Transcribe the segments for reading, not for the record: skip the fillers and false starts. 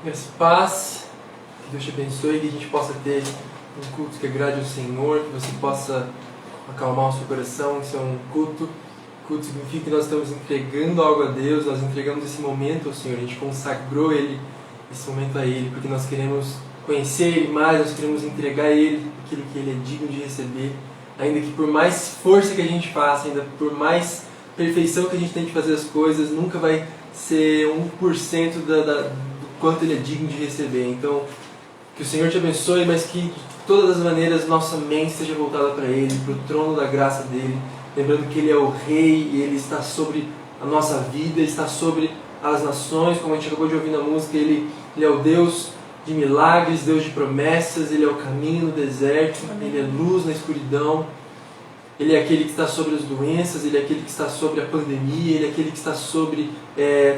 Graça e paz, que Deus te abençoe, que a gente possa ter um culto que agrade ao Senhor, que você possa acalmar o seu coração. Isso é um culto. Culto significa que nós estamos entregando algo a Deus, nós entregamos esse momento ao Senhor, a gente consagrou esse momento a Ele, porque nós queremos conhecer Ele mais, nós queremos entregar a Ele aquilo que Ele é digno de receber, ainda que por mais força que a gente faça, ainda por mais perfeição que a gente tem de fazer as coisas, nunca vai ser 1% do quanto Ele é digno de receber. Então, que o Senhor te abençoe, mas que de todas as maneiras nossa mente seja voltada para Ele, para o trono da graça dEle, lembrando que Ele é o Rei e Ele está sobre a nossa vida, Ele está sobre as nações, como a gente acabou de ouvir na música. Ele é o Deus de milagres, Deus de promessas, Ele é o caminho no deserto, Ele é luz na escuridão, Ele é aquele que está sobre as doenças, Ele é aquele que está sobre a pandemia, Ele é aquele que está sobre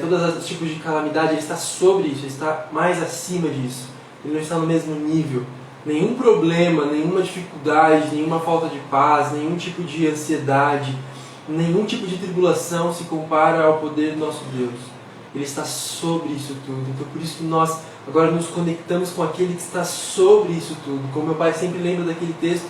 todos os tipos de calamidade. Ele está sobre isso, Ele está mais acima disso, Ele não está no mesmo nível. Nenhum problema, nenhuma dificuldade, nenhuma falta de paz, nenhum tipo de ansiedade, nenhum tipo de tribulação se compara ao poder do nosso Deus. Ele está sobre isso tudo. Então por isso que nós agora nos conectamos com aquele que está sobre isso tudo. Como meu pai sempre lembra daquele texto,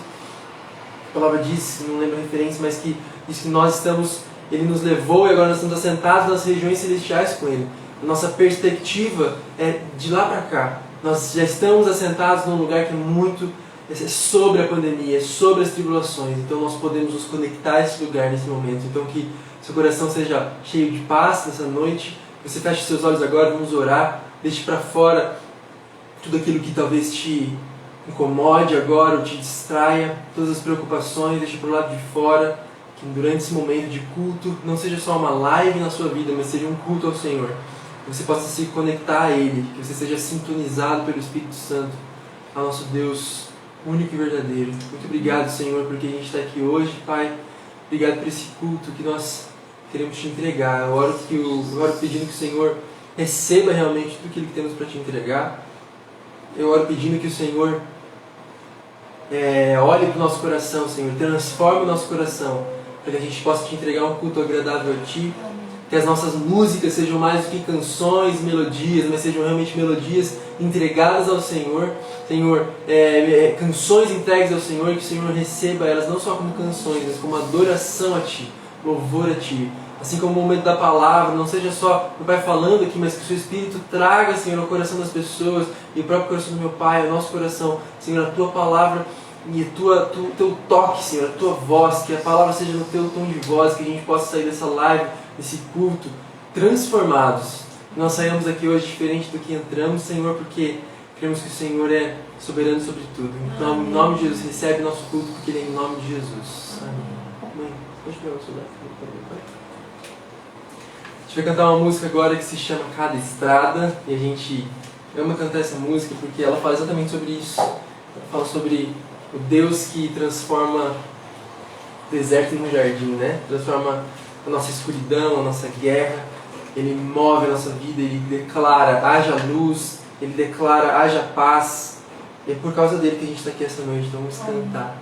a palavra diz, não lembro a referência, mas que diz que nós estamos, Ele nos levou e agora nós estamos assentados nas regiões celestiais com Ele. A nossa perspectiva é de lá para cá. Nós já estamos assentados num lugar que é muito sobre a pandemia, sobre as tribulações. Então nós podemos nos conectar a esse lugar nesse momento. Então que seu coração seja cheio de paz nessa noite. Você feche seus olhos agora, vamos orar. Deixe para fora tudo aquilo que talvez te incomode agora ou te distraia, todas as preocupações, deixe para o lado de fora. Que durante esse momento de culto não seja só uma live na sua vida, mas seja um culto ao Senhor. Que você possa se conectar a Ele, que você seja sintonizado pelo Espírito Santo, ao nosso Deus único e verdadeiro. Muito obrigado, Senhor, porque a gente está aqui hoje, Pai. Obrigado por esse culto que nós queremos te entregar. Eu oro pedindo que o Senhor receba realmente tudo aquilo que temos para te entregar. Eu oro pedindo que o Senhor olhe para o nosso coração, Senhor, transforme o nosso coração, para que a gente possa te entregar um culto agradável a Ti. Que as nossas músicas sejam mais do que canções, melodias, mas sejam realmente melodias entregadas ao Senhor. Senhor, canções entregues ao Senhor, que o Senhor receba elas não só como canções, mas como adoração a Ti, louvor a Ti. Assim como o momento da palavra, não seja só meu Pai falando aqui, mas que o Seu Espírito traga, Senhor, ao coração das pessoas e o próprio coração do meu Pai, ao nosso coração, Senhor, a Tua palavra e o Teu toque, Senhor, a Tua voz, que a palavra seja no Teu tom de voz, que a gente possa sair dessa live, desse culto, transformados. Nós saímos aqui hoje diferente do que entramos, Senhor, porque cremos que o Senhor é soberano sobre tudo. Então, em nome de Jesus, recebe nosso culto, porque Ele é em nome de Jesus. Amém. Mãe, pode pegar o celular? A gente vai cantar uma música agora que se chama Cada Estrada, e a gente ama cantar essa música porque ela fala exatamente sobre isso. Ela fala sobre o Deus que transforma o deserto num jardim, né? Transforma a nossa escuridão, a nossa guerra. Ele move a nossa vida, Ele declara, haja luz, Ele declara, haja paz. E é por causa dele que a gente está aqui essa noite, então vamos cantar.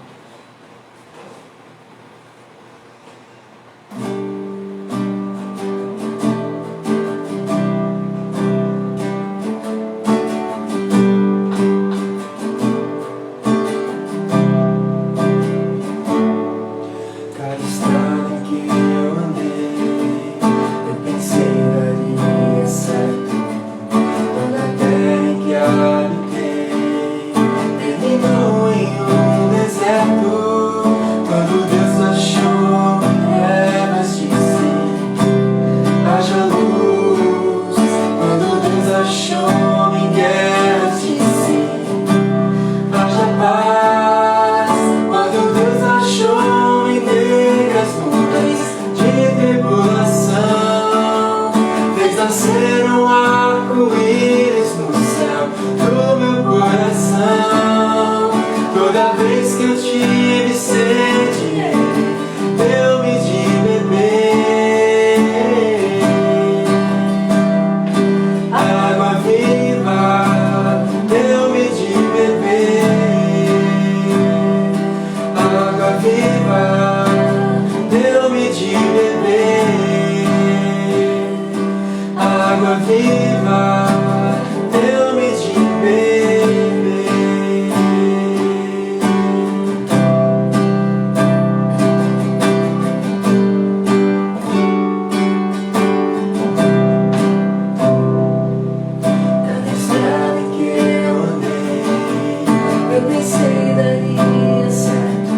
viva, deu-me de beber. Cada estrada em que eu andei, eu pensei daria certo.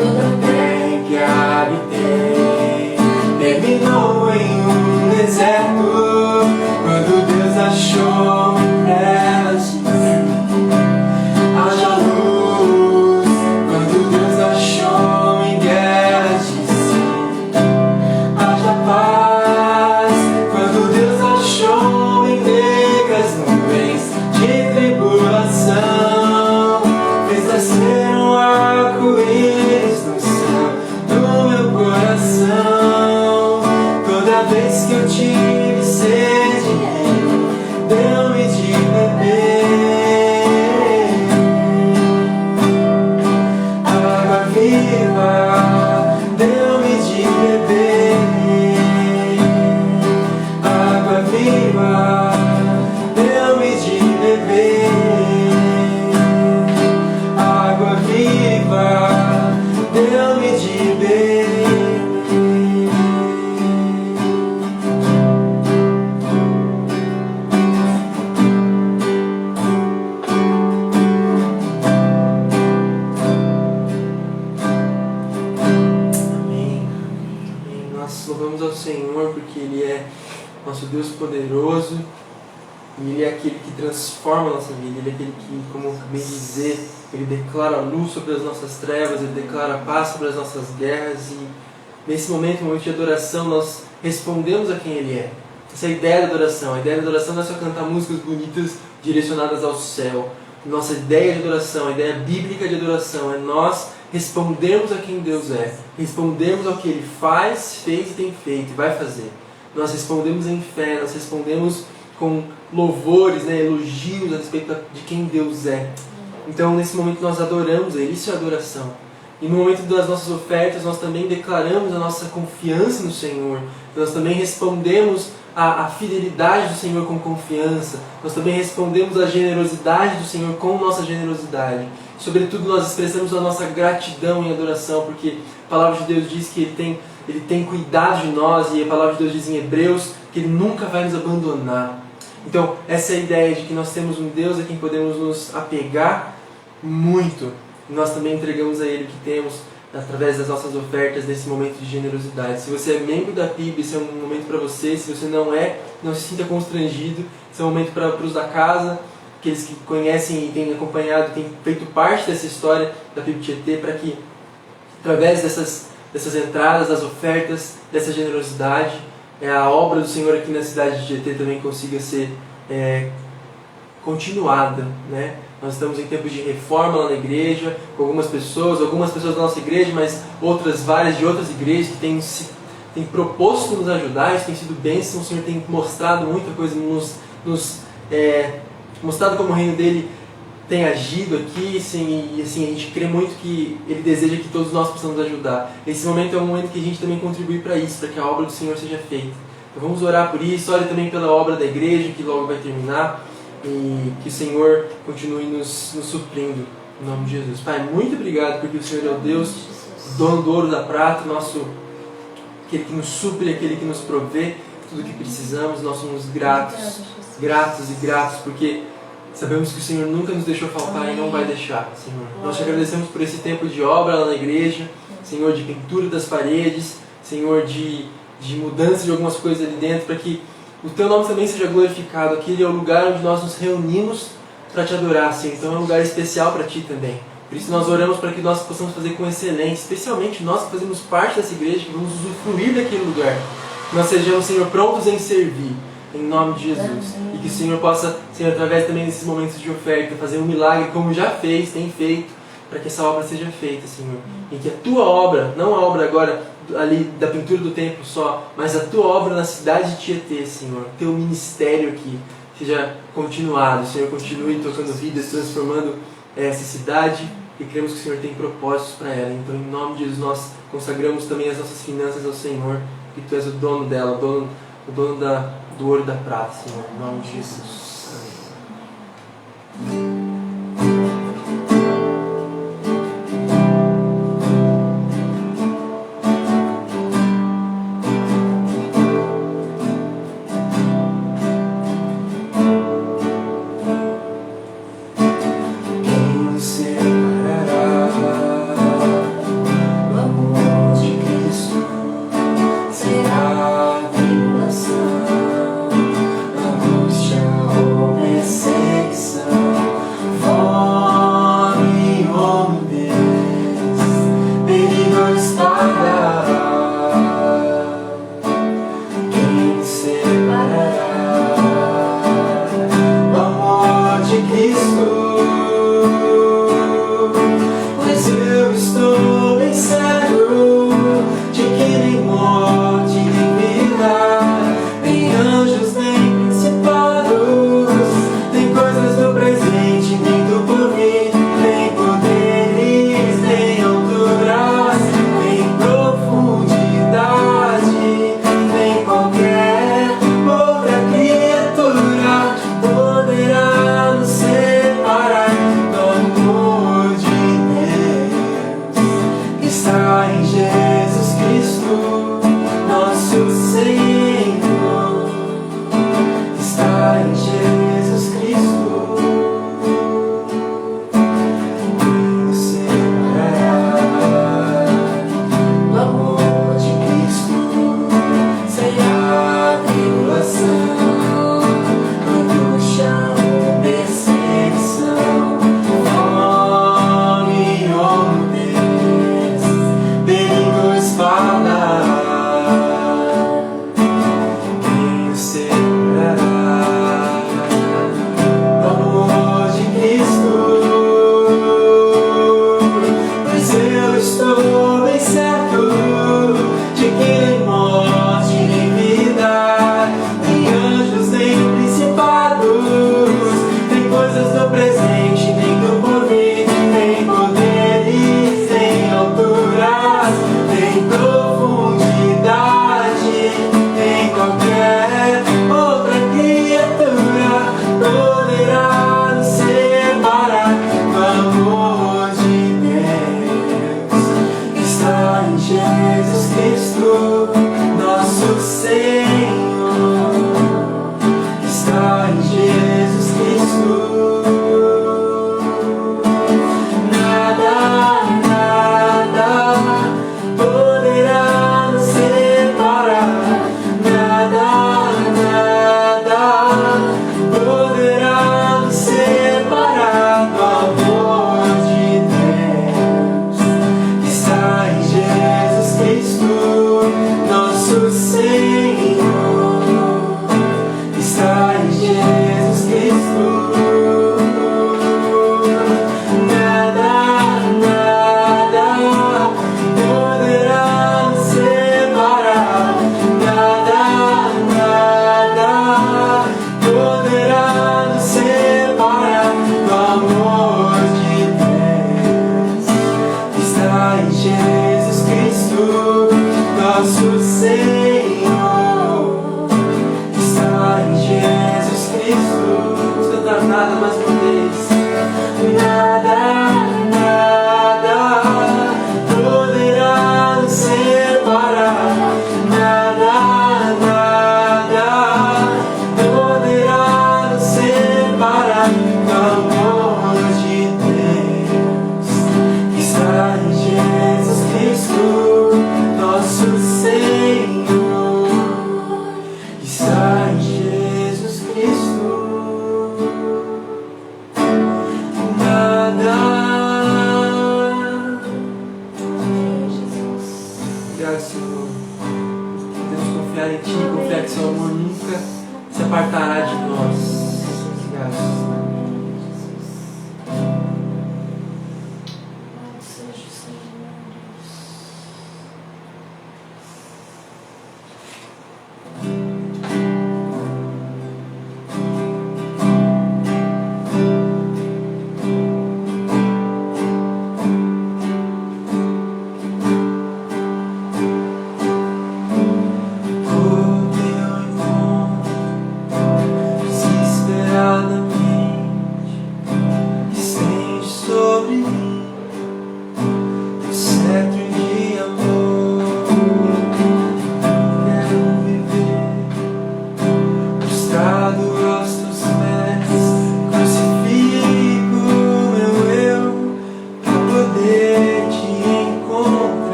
Toda terra em que habitei terminou em um deserto. Quando Deus achou trevas de mim, haja luz. Quando Deus achou em guerras de si, haja paz. Quando Deus achou em negras nuvens de tribulação, fez nascer um arco-íris no céu do meu coração. Toda vez que eu tive sede, deu-me de beber. Água viva, deu-me de beber. Água viva, deu-me de beber. Água viva, deu-me de beber. Louvamos ao Senhor porque Ele é nosso Deus poderoso e Ele é aquele que transforma a nossa vida. Ele é aquele que, como eu acabei de dizer, Ele declara luz sobre as nossas trevas, Ele declara paz sobre as nossas guerras. E nesse momento, no momento de adoração, nós respondemos a quem Ele é. Essa é a ideia da adoração. A ideia da adoração não é só cantar músicas bonitas direcionadas ao céu. Nossa ideia de adoração, a ideia bíblica de adoração é nós respondermos a quem Deus é, respondemos ao que Ele faz, fez e tem feito e vai fazer. Nós respondemos em fé, nós respondemos com louvores, elogios a respeito de quem Deus é. Então, nesse momento, nós adoramos Ele, isso é adoração. E no momento das nossas ofertas, nós também declaramos a nossa confiança no Senhor. Nós também respondemos a fidelidade do Senhor com confiança. Nós também respondemos a generosidade do Senhor com nossa generosidade. Sobretudo, nós expressamos a nossa gratidão em adoração, porque a palavra de Deus diz que Ele tem cuidado de nós, e a palavra de Deus diz em Hebreus que Ele nunca vai nos abandonar. Então, essa é a ideia de que nós temos um Deus a quem podemos nos apegar muito. E nós também entregamos a Ele o que temos através das nossas ofertas nesse momento de generosidade. Se você é membro da PIB, esse é um momento para você. Se você não é, não se sinta constrangido. Esse é um momento para os da casa, aqueles que conhecem e têm acompanhado, têm feito parte dessa história da PIB Tietê, para que, através dessas entradas, das ofertas, dessa generosidade, a obra do Senhor aqui na cidade de Tietê também consiga ser continuada, né? Nós estamos em tempos de reforma lá na igreja, com algumas pessoas da nossa igreja, mas várias de outras igrejas que têm proposto nos ajudar. Isso tem sido bênção. O Senhor tem mostrado muita coisa, mostrado como o reino dele tem agido aqui, e assim, a gente crê muito que Ele deseja que todos nós possamos ajudar. Esse momento é um momento que a gente também contribui para isso, para que a obra do Senhor seja feita. Então vamos orar por isso, ore também pela obra da igreja, que logo vai terminar, e que o Senhor continue nos suprindo, em nome de Jesus. Pai, muito obrigado, porque o Senhor é o Deus, dono do ouro, da prata, aquele que nos supre, aquele que nos provê tudo o que precisamos. Nós somos gratos, porque sabemos que o Senhor nunca nos deixou faltar e não vai deixar, Senhor. Nós te agradecemos por esse tempo de obra lá na igreja, Senhor, de pintura das paredes, Senhor, de mudança de algumas coisas ali dentro, para que o Teu nome também seja glorificado. Aquele é o lugar onde nós nos reunimos para Te adorar, Senhor. Então é um lugar especial para Ti também. Por isso nós oramos para que nós possamos fazer com excelência, especialmente nós que fazemos parte dessa igreja, que vamos usufruir daquele lugar. Que nós sejamos, Senhor, prontos em servir, em nome de Jesus. E que o Senhor possa, Senhor, através também desses momentos de oferta, fazer um milagre como já fez, tem feito, para que essa obra seja feita, Senhor. E que a Tua obra, não a obra agora ali da pintura do templo só, mas a Tua obra na cidade de Tietê, Senhor, Teu ministério aqui, seja continuado. O Senhor continue tocando vidas, transformando essa cidade, e cremos que o Senhor tem propósitos para ela. Então, em nome de Jesus, nós consagramos também as nossas finanças ao Senhor, que Tu és o dono dela, o dono do ouro e da prata, Senhor, em nome de Jesus. Amém.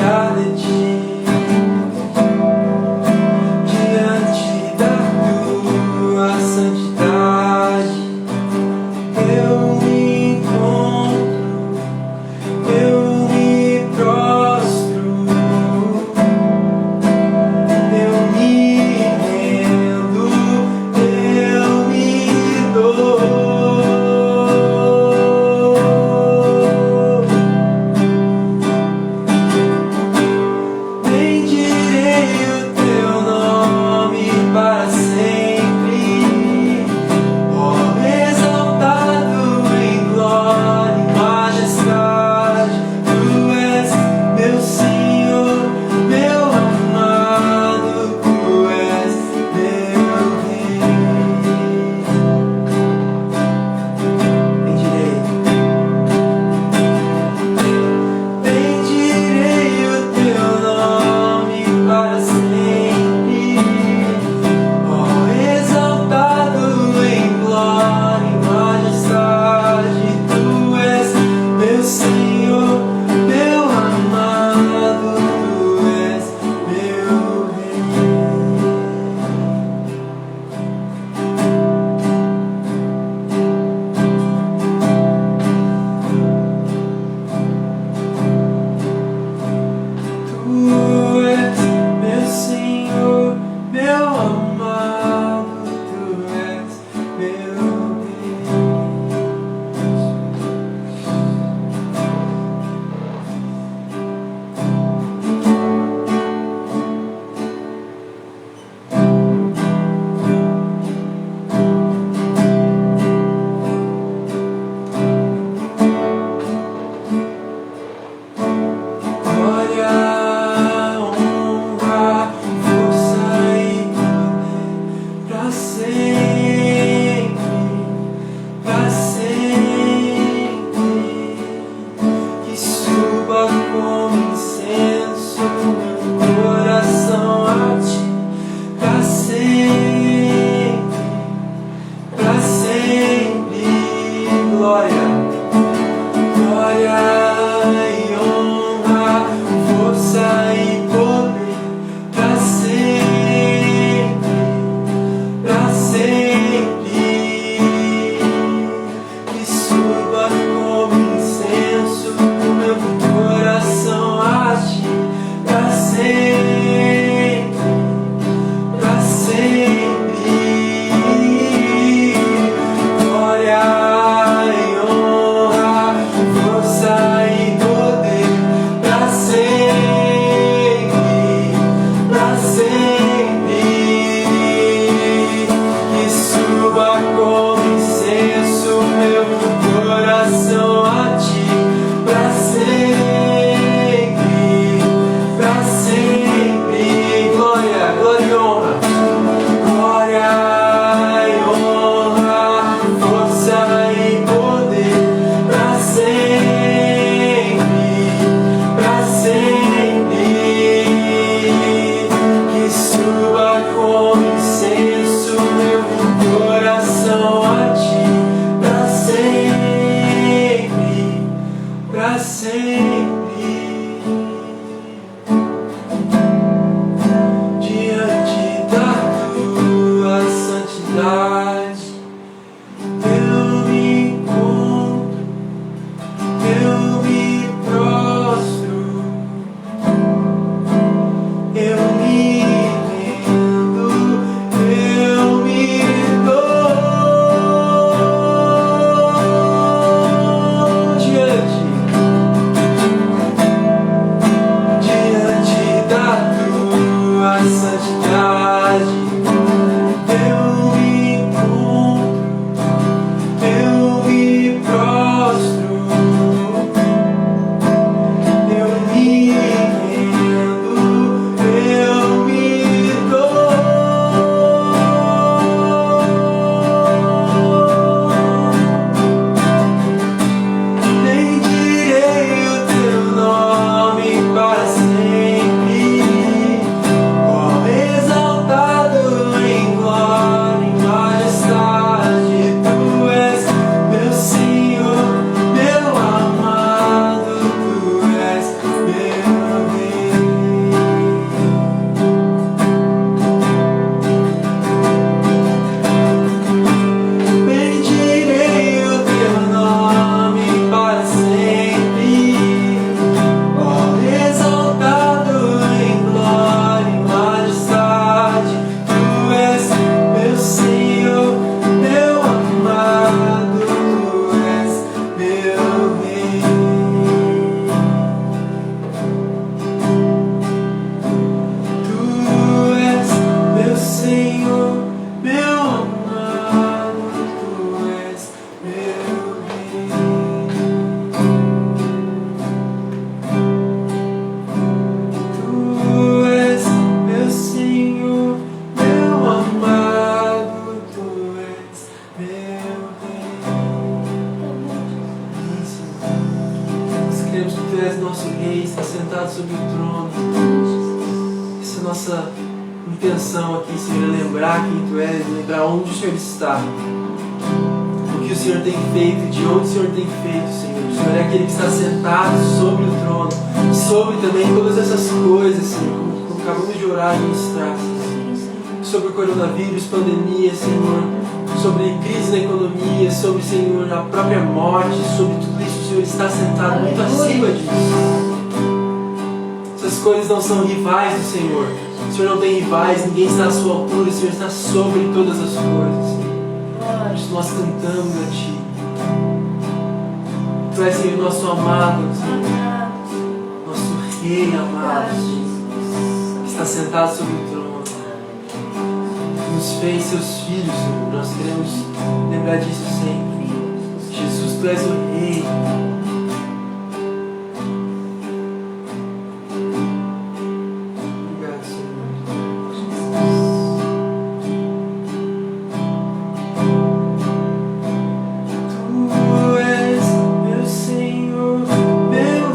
há de ti. Diante da tua santidade eu me encontro, eu me prostro, eu me rendo, eu me dou. trono. Essa é a nossa intenção aqui, Senhor, é lembrar quem Tu és, lembrar onde o Senhor está, o que o Senhor tem feito, de onde o Senhor tem feito, Senhor. O Senhor é aquele que está sentado sobre o trono, sobre também todas essas coisas, Senhor, como acabamos de orar e ministrar, Senhor. Sobre o coronavírus, pandemia, Senhor, sobre crise na economia, sobre, Senhor, a própria morte, sobre tudo isso, o Senhor está sentado muito acima disso. Essas coisas não são rivais do Senhor. O Senhor não tem rivais, ninguém está à sua altura, o Senhor está sobre todas as coisas. Por isso nós cantamos a Ti. Tu és, Senhor, nosso amado, Senhor, nosso Rei amado, Senhor, que está sentado sobre o trono. Nos fez seus filhos, Senhor. Nós queremos lembrar disso sempre. Jesus, Tu és o Rei. Obrigado, Senhor. Tu és meu Senhor, meu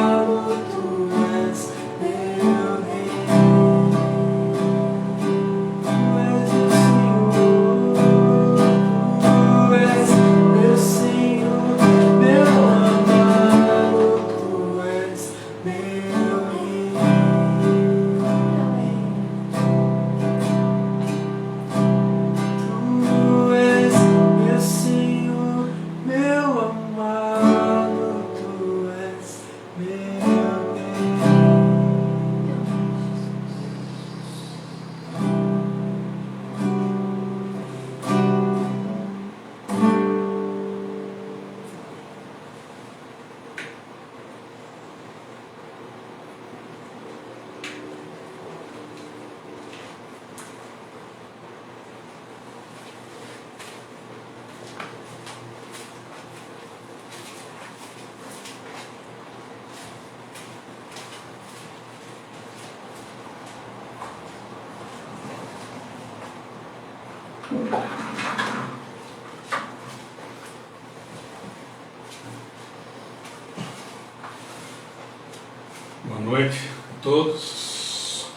amado. Tu és meu Rei. Boa noite a todos.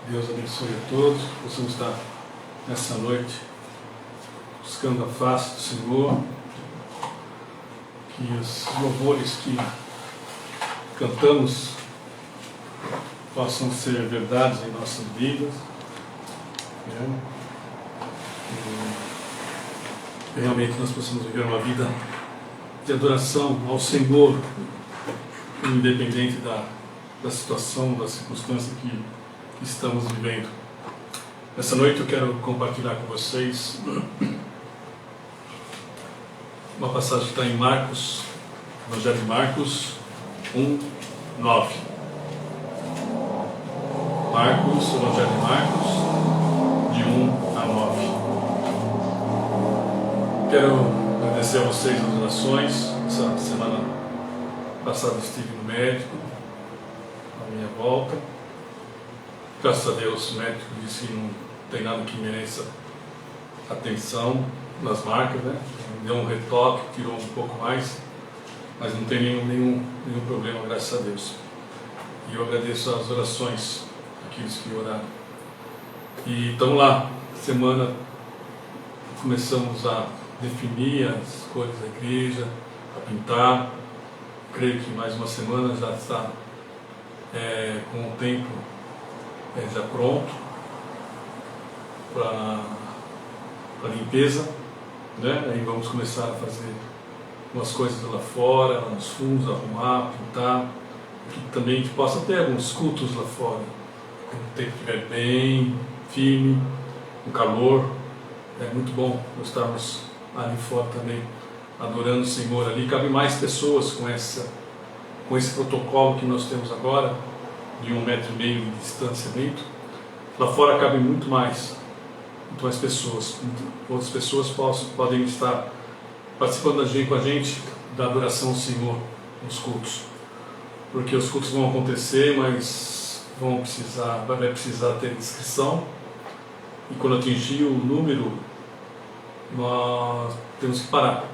Deus abençoe a todos. Possamos estar nessa noite buscando a face do Senhor. Que os louvores que cantamos possam ser verdades em nossas vidas. E realmente nós possamos viver uma vida de adoração ao Senhor, independente da situação, da circunstância que estamos vivendo. Nessa noite eu quero compartilhar com vocês uma passagem que está em Marcos, Evangelho de Marcos 1:9. Marcos, Evangelho de Marcos, de 1-9. Quero agradecer a vocês as orações. Essa semana passada estive no médico, na minha volta. Graças a Deus o médico disse que não tem nada que mereça atenção nas marcas, né? Deu um retoque, tirou um pouco mais, mas não tem nenhum problema, graças a Deus. E eu agradeço as orações daqueles que oraram. E estamos lá, semana começamos a definir as cores da igreja, a pintar. Creio que mais uma semana já está com o tempo já pronto para a limpeza, né? Aí vamos começar a fazer umas coisas lá fora, lá nos fundos, arrumar, pintar, que também a gente possa ter alguns cultos lá fora, quando o tempo estiver bem, firme, com calor. É muito bom nós estarmos ali fora também, adorando o Senhor. Ali cabe mais pessoas com esse protocolo que nós temos agora, de 1,5 metro de distanciamento. Lá fora cabe muito mais pessoas. Outras pessoas podem estar participando com a gente da adoração ao Senhor nos cultos, porque os cultos vão acontecer, mas vai precisar ter inscrição, e quando atingir o número nós temos que parar.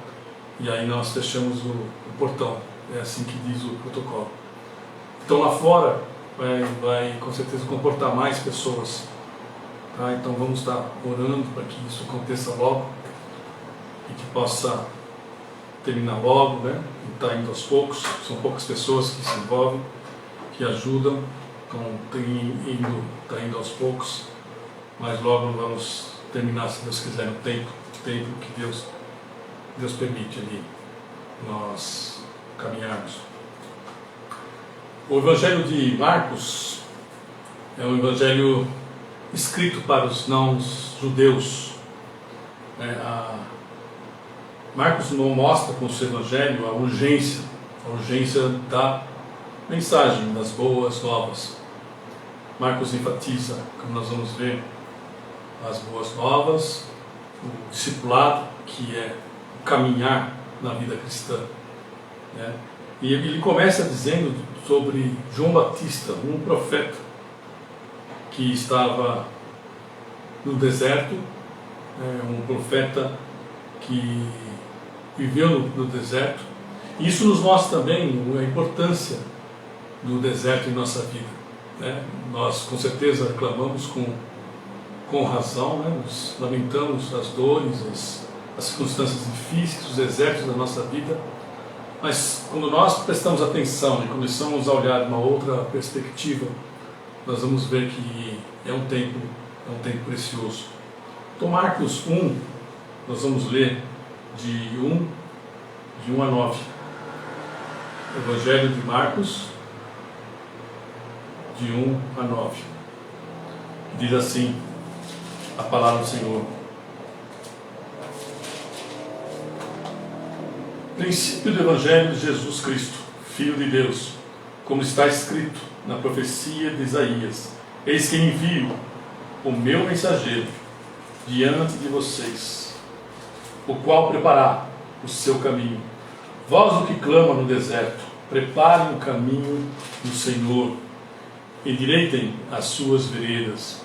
e aí nós fechamos o portão. É assim que diz o protocolo. Então lá fora vai com certeza comportar mais pessoas. Tá? Então vamos estar orando para que isso aconteça logo e que possa terminar logo, né? E está indo aos poucos. São poucas pessoas que se envolvem, que ajudam. Então está indo aos poucos, mas logo vamos terminar, se Deus quiser, no tempo que Deus permite ali nós caminharmos. O Evangelho de Marcos é um evangelho escrito para os não-judeus. Marcos não mostra com o seu evangelho a urgência da mensagem das boas novas. Marcos enfatiza, como nós vamos ver, as boas novas, o discipulado, que é o caminhar na vida cristã, né? E ele começa dizendo sobre João Batista, um profeta que estava no deserto, um profeta que viveu no deserto. E isso nos mostra também a importância do deserto em nossa vida, né? Nós com certeza reclamamos com razão, né? Nos lamentamos as dores, as circunstâncias difíceis, os desertos da nossa vida, mas quando nós prestamos atenção e começamos a olhar de uma outra perspectiva, nós vamos ver que é um tempo precioso. Então Marcos 1, nós vamos ler de 1 a 9. Evangelho de Marcos, de 1 a 9. Diz assim a palavra do Senhor. Princípio do Evangelho de Jesus Cristo, Filho de Deus, como está escrito na profecia de Isaías: eis que envio o meu mensageiro diante de vocês, o qual preparará o seu caminho. Vós o que clama no deserto, preparem o caminho do Senhor, endireitem as suas veredas.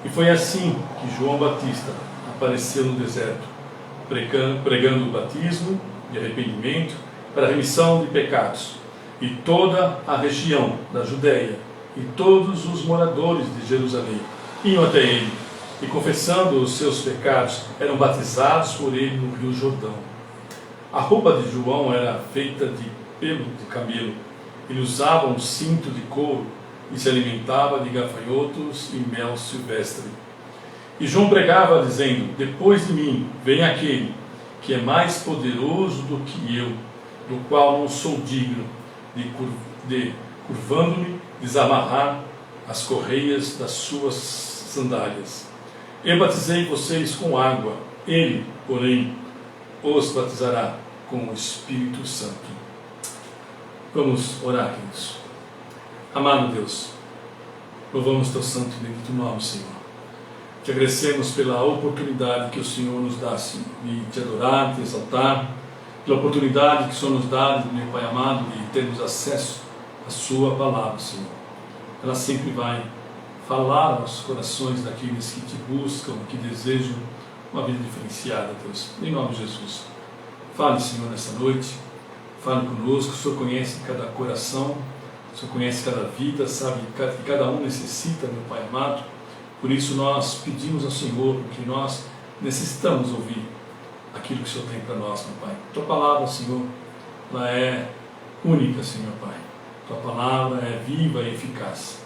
E foi assim que João Batista apareceu no deserto, pregando o batismo de arrependimento para a remissão de pecados. E toda a região da Judéia e todos os moradores de Jerusalém iam até ele, e confessando os seus pecados, eram batizados por ele no rio Jordão. A roupa de João era feita de pelo de camelo. Ele usava um cinto de couro e se alimentava de gafanhotos e mel silvestre. E João pregava dizendo: depois de mim vem aquele que é mais poderoso do que eu, do qual não sou digno de curvando-me, desamarrar as correias das suas sandálias. Eu batizei vocês com água, ele, porém, os batizará com o Espírito Santo. Vamos orar, queridos. Amado Deus, louvamos teu santo e bendito nome, Senhor. Te agradecemos pela oportunidade que o Senhor nos dá, Senhor, de te adorar, de te exaltar, pela oportunidade que o Senhor nos dá, meu Pai amado, de termos acesso à sua palavra, Senhor. Ela sempre vai falar aos corações daqueles que te buscam, que desejam uma vida diferenciada, Deus. Em nome de Jesus. Fale, Senhor, nessa noite. Fale conosco. O Senhor conhece cada coração, o Senhor conhece cada vida, sabe que cada um necessita, meu Pai amado. Por isso nós pedimos ao Senhor, porque nós necessitamos ouvir aquilo que o Senhor tem para nós, meu Pai. Tua palavra, Senhor, ela é única, Senhor Pai. Tua palavra é viva e eficaz.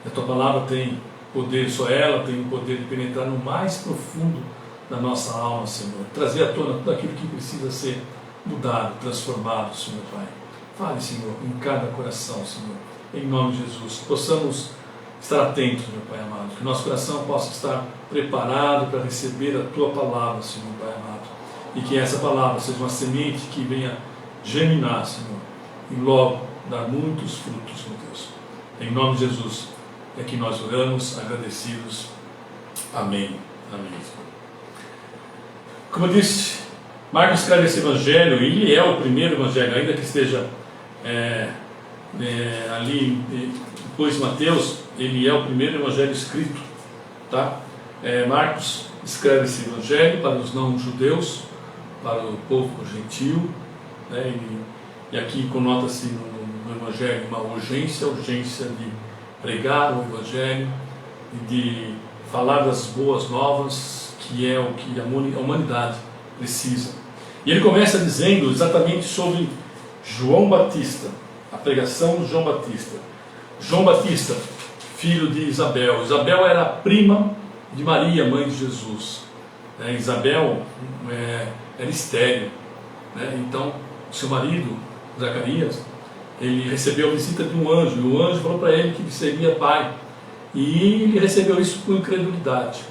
A tua palavra tem poder, só ela tem o poder de penetrar no mais profundo da nossa alma, Senhor. Trazer à tona tudo aquilo que precisa ser mudado, transformado, Senhor Pai. Fale, Senhor, em cada coração, Senhor. Em nome de Jesus. Possamos estar atentos, meu Pai amado. Que nosso coração possa estar preparado para receber a tua palavra, Senhor Pai amado. E que essa palavra seja uma semente que venha germinar, Senhor, e logo dar muitos frutos, meu Deus. Em nome de Jesus é que nós oramos, agradecidos. Amém. Amém. Como eu disse, Marcos escreve esse evangelho, e ele é o primeiro evangelho, ainda que esteja ali depois de Mateus, ele é o primeiro evangelho escrito, tá? Marcos escreve esse evangelho para os não-judeus, para o povo gentil, né? E aqui conota-se no Evangelho uma urgência de pregar o Evangelho e de falar das boas novas, que é o que a humanidade precisa. E ele começa dizendo exatamente sobre João Batista, a pregação de João Batista. João Batista, filho de Isabel. Isabel era a prima de Maria, mãe de Jesus. Isabel era estéril. Então, seu marido, Zacarias, ele recebeu a visita de um anjo, e o anjo falou para ele que ele seria pai. E ele recebeu isso com incredulidade.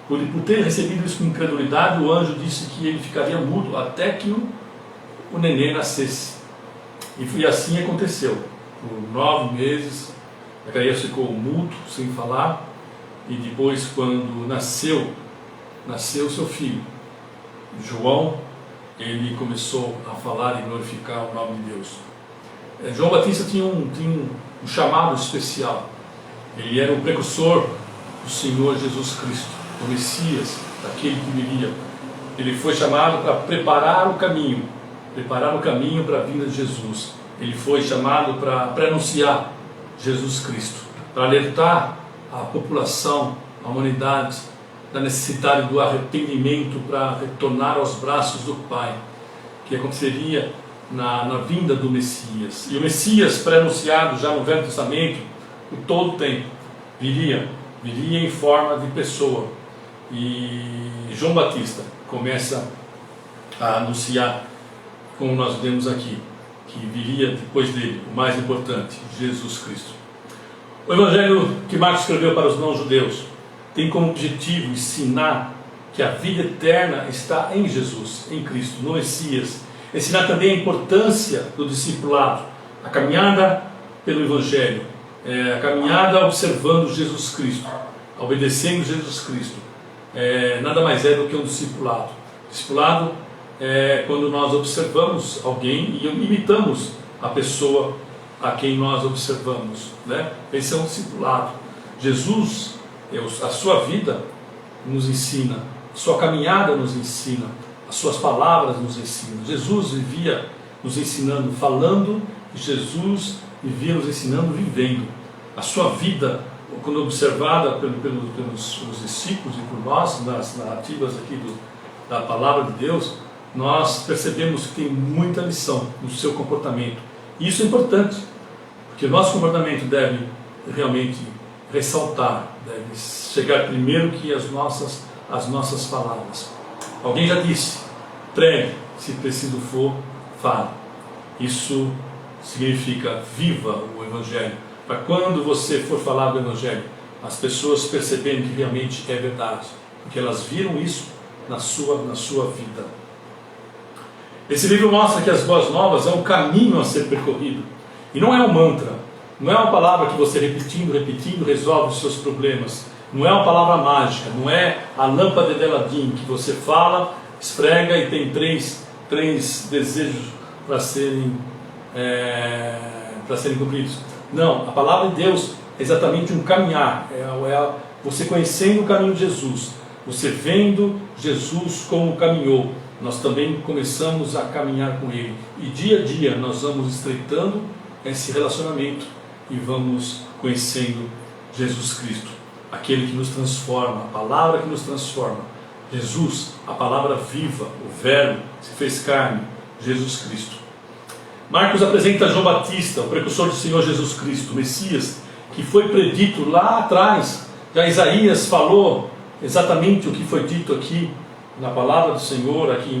Por ter recebido isso com incredulidade, o anjo disse que ele ficaria mudo até que o neném nascesse. E assim aconteceu. Por 9 meses, Zacarias ficou mudo, sem falar, e depois, quando nasceu seu filho, João, ele começou a falar e glorificar o nome de Deus. João Batista tinha um chamado especial. Ele era o precursor do Senhor Jesus Cristo, o Messias, daquele que viria. Ele foi chamado para preparar o caminho para a vinda de Jesus. Ele foi chamado para anunciar Jesus Cristo, para alertar a população, a humanidade, da necessidade do arrependimento para retornar aos braços do Pai, que aconteceria na vinda do Messias. E o Messias, pré-anunciado já no Velho Testamento, por todo o tempo, viria em forma de pessoa. E João Batista começa a anunciar, como nós vemos aqui, que viria depois dele, o mais importante, Jesus Cristo. O Evangelho que Marcos escreveu para os não-judeus tem como objetivo ensinar que a vida eterna está em Jesus, em Cristo, no Messias. Ensinar também a importância do discipulado, a caminhada pelo Evangelho, a caminhada observando Jesus Cristo, obedecendo Jesus Cristo. Nada mais é do que um discipulado. Discipulado é quando nós observamos alguém e imitamos a pessoa a quem nós observamos, Esse é um discipulado. Jesus, a sua vida nos ensina, a sua caminhada nos ensina, as suas palavras nos ensinam. Jesus vivia nos ensinando, falando, e Jesus vivia nos ensinando, vivendo. A sua vida, quando observada pelos discípulos e por nós, nas narrativas aqui da palavra de Deus, nós percebemos que tem muita lição no seu comportamento. E isso é importante, porque o nosso comportamento deve realmente ressaltar, deve chegar primeiro que as nossas palavras. Alguém já disse: pregue, se preciso for, fale. Isso significa viva o Evangelho, para quando você for falar do Evangelho, as pessoas perceberem que realmente é verdade, porque elas viram isso na sua vida. Esse livro mostra que as boas novas é um caminho a ser percorrido, e não é um mantra, não é uma palavra que você repetindo resolve os seus problemas, não é uma palavra mágica, não é a lâmpada de Aladim que você fala, esfrega e tem três desejos para serem cumpridos. Não, a palavra de Deus é exatamente um caminhar, você conhecendo o caminho de Jesus, você vendo Jesus como caminhou, nós também começamos a caminhar com Ele, e dia a dia nós vamos estreitando esse relacionamento e vamos conhecendo Jesus Cristo, aquele que nos transforma, a palavra que nos transforma. Jesus, a palavra viva, o Verbo se fez carne, Jesus Cristo. Marcos apresenta João Batista, o precursor do Senhor Jesus Cristo, o Messias, que foi predito lá atrás. Já Isaías falou exatamente o que foi dito aqui na palavra do Senhor, aqui em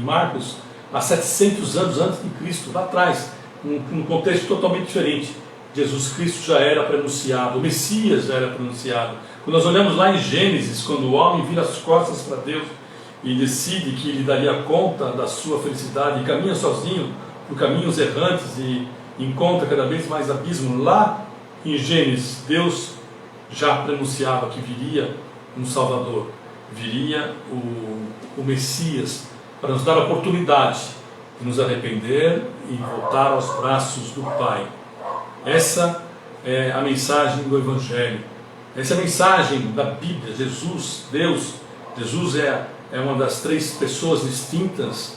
Marcos, há 700 anos antes de Cristo, lá atrás, num contexto totalmente diferente. Jesus Cristo já era pronunciado, o Messias já era pronunciado. Quando nós olhamos lá em Gênesis, quando o homem vira as costas para Deus e decide que ele daria conta da sua felicidade e caminha sozinho por caminhos errantes e encontra cada vez mais abismo, lá em Gênesis, Deus já pronunciava que viria um Salvador, viria o Messias para nos dar a oportunidade de nos arrepender e voltar aos braços do Pai. Essa é a mensagem do Evangelho, essa é a mensagem da Bíblia. Jesus, Deus, Jesus é é uma das três pessoas distintas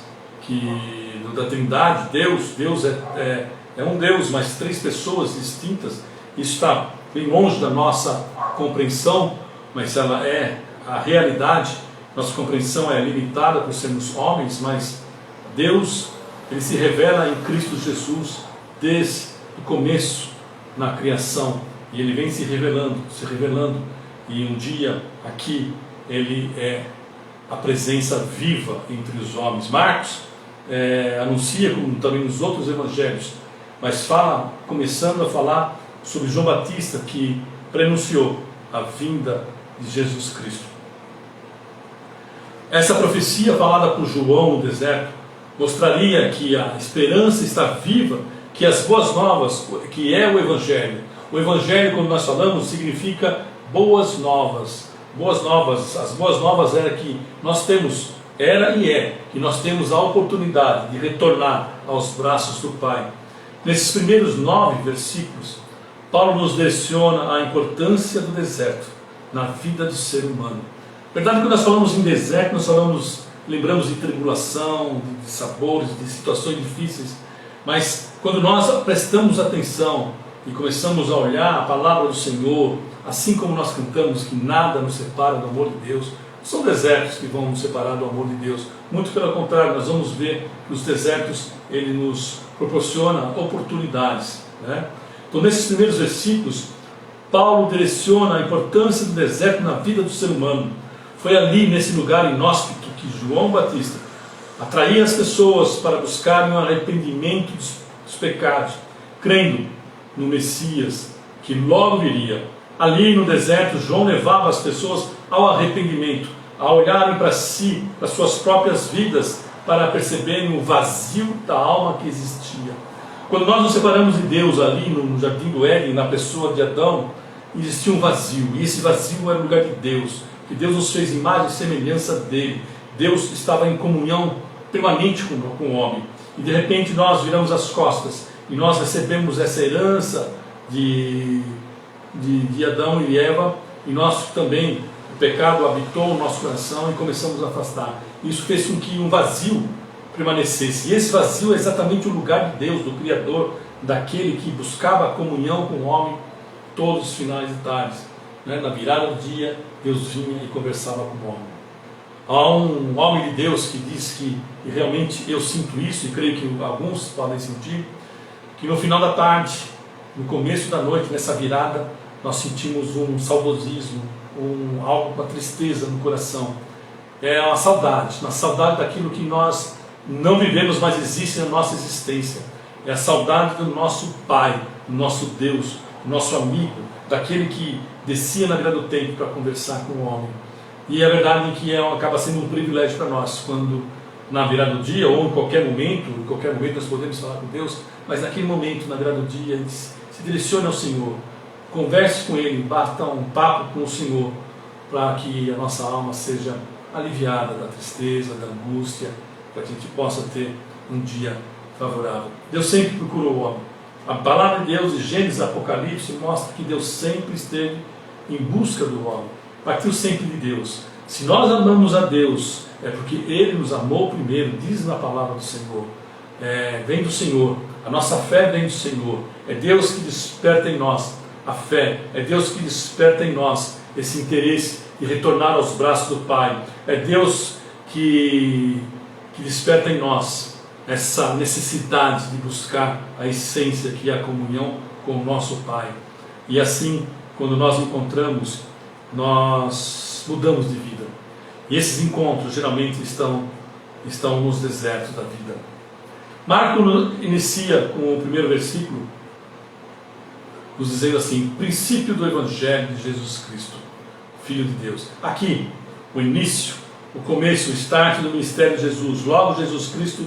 da Trindade. Deus é um Deus, mas três pessoas distintas. Isso está bem longe da nossa compreensão, mas ela é a realidade. Nossa compreensão é limitada por sermos homens, mas Deus, Ele se revela em Cristo Jesus desde o começo na criação, e Ele vem se revelando, e um dia aqui Ele é a presença viva entre os homens. Marcos anuncia, como também nos outros evangelhos, mas começando a falar sobre João Batista, que prenunciou a vinda de Jesus Cristo. Essa profecia falada por João no deserto mostraria que a esperança está viva, que as boas novas, que é o Evangelho. O Evangelho, quando nós falamos, significa boas novas. Boas novas, as boas novas era que nós temos, que nós temos a oportunidade de retornar aos braços do Pai. Nesses primeiros 9 versículos, Paulo nos direciona a importância do deserto na vida do ser humano. Verdade, quando nós falamos em deserto, lembramos de tribulação, de sabores, de situações difíceis, mas quando nós prestamos atenção e começamos a olhar a palavra do Senhor, assim como nós cantamos que nada nos separa do amor de Deus, são desertos que vão nos separar do amor de Deus. Muito pelo contrário, nós vamos ver que os desertos, Ele nos proporciona oportunidades, né? Então, nesses primeiros versículos, Paulo direciona a importância do deserto na vida do ser humano. Foi ali, nesse lugar inóspito, que João Batista atraía as pessoas para buscarem um arrependimento dos pecados, crendo no Messias, que logo viria. Ali no deserto, João levava as pessoas ao arrependimento, a olharem para si, para suas próprias vidas, para perceberem o vazio da alma que existia. Quando nós nos separamos de Deus ali no Jardim do Éden, na pessoa de Adão, existia um vazio, e esse vazio era o lugar de Deus, que Deus nos fez imagem e semelhança dele. Deus estava em comunhão permanente com o homem, e de repente nós viramos as costas, e nós recebemos essa herança de Adão e Eva, e nós também, o pecado habitou o nosso coração e começamos a afastar. Isso fez com que um vazio permanecesse, e esse vazio é exatamente o lugar de Deus, do Criador, daquele que buscava a comunhão com o homem todos os finais de tarde, né? Na virada do dia, Deus vinha e conversava com o homem. Há um homem de Deus que diz que, e realmente eu sinto isso, e creio que alguns podem sentir, que no final da tarde, no começo da noite, nessa virada, nós sentimos um saudosismo, uma tristeza no coração. É uma saudade daquilo que nós não vivemos, mas existe na nossa existência. É a saudade do nosso Pai, do nosso Deus, do nosso amigo, daquele que descia na virada do tempo para conversar com o homem. E a verdade é que acaba sendo um privilégio para nós, quando na virada do dia, ou em qualquer momento nós podemos falar com Deus, mas naquele momento, na virada do dia, se direcione ao Senhor, converse com Ele, bata um papo com o Senhor, para que a nossa alma seja aliviada da tristeza, da angústia, para que a gente possa ter um dia favorável. Deus sempre procurou o homem. A palavra de Deus, de Gênesis e Apocalipse, mostra que Deus sempre esteve em busca do homem. Partiu sempre de Deus. Se nós amamos a Deus, é porque Ele nos amou primeiro, diz na palavra do Senhor. Vem do Senhor, a nossa fé vem do Senhor. É Deus que desperta em nós a fé, é Deus que desperta em nós esse interesse de retornar aos braços do Pai. É Deus que desperta em nós essa necessidade de buscar a essência que é a comunhão com o nosso Pai. E assim, quando nós encontramos, nós mudamos de vida. E esses encontros geralmente estão nos desertos da vida. Marcos inicia com o primeiro versículo, nos dizendo assim: princípio do Evangelho de Jesus Cristo, Filho de Deus. Aqui, o início, o começo, o start do ministério de Jesus. Logo Jesus Cristo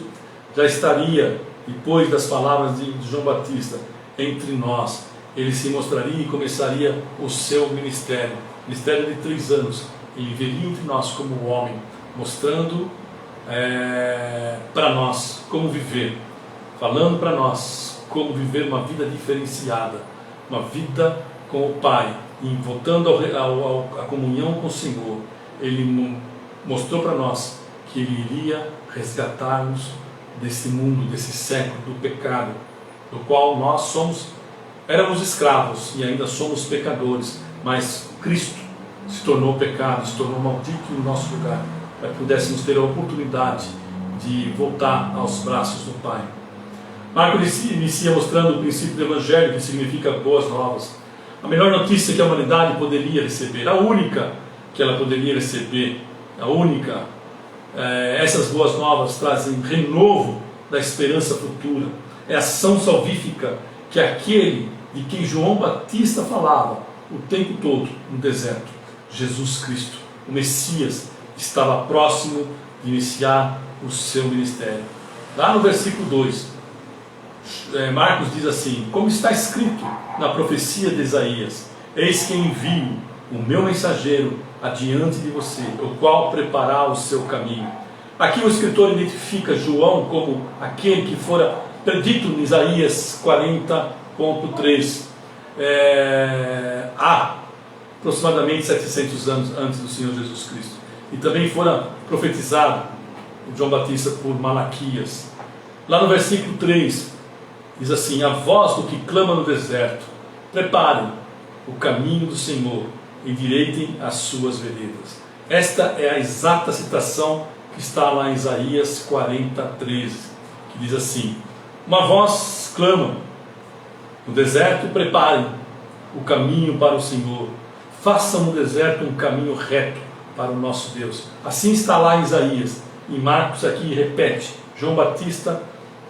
já estaria, depois das palavras de João Batista, entre nós. Ele se mostraria e começaria o seu ministério de 3 anos. Ele viria entre nós como homem, mostrando para nós como viver, falando para nós como viver uma vida diferenciada, uma vida com o Pai, e voltando à comunhão com o Senhor. Ele mostrou para nós que Ele iria resgatar-nos desse mundo, desse século do pecado, do qual nós éramos escravos e ainda somos pecadores, mas Cristo se tornou pecado, se tornou maldito em nosso lugar, para que pudéssemos ter a oportunidade de voltar aos braços do Pai. Marcos inicia mostrando o princípio do Evangelho, que significa boas novas. A melhor notícia que a humanidade poderia receber, a única que ela poderia receber, essas boas novas trazem renovo da esperança futura. É a ação salvífica que aquele de quem João Batista falava o tempo todo no deserto, Jesus Cristo, o Messias, estava próximo de iniciar o seu ministério. Lá no versículo 2, Marcos diz assim: como está escrito na profecia de Isaías: eis que envio o meu mensageiro adiante de você, o qual preparará o seu caminho. Aqui o escritor identifica João como aquele que fora predito em Isaías 40.3, há aproximadamente 700 anos antes do Senhor Jesus Cristo. E também fora profetizado João Batista por Malaquias. Lá no versículo 3 diz assim: a voz do que clama no deserto, preparem o caminho do Senhor, endireitem as suas veredas. Esta é a exata citação que está lá em Isaías 40:13, que diz assim: uma voz clama no deserto, preparem o caminho para o Senhor, façam no deserto um caminho reto para o nosso Deus. Assim está lá em Isaías. E Marcos aqui repete, João Batista,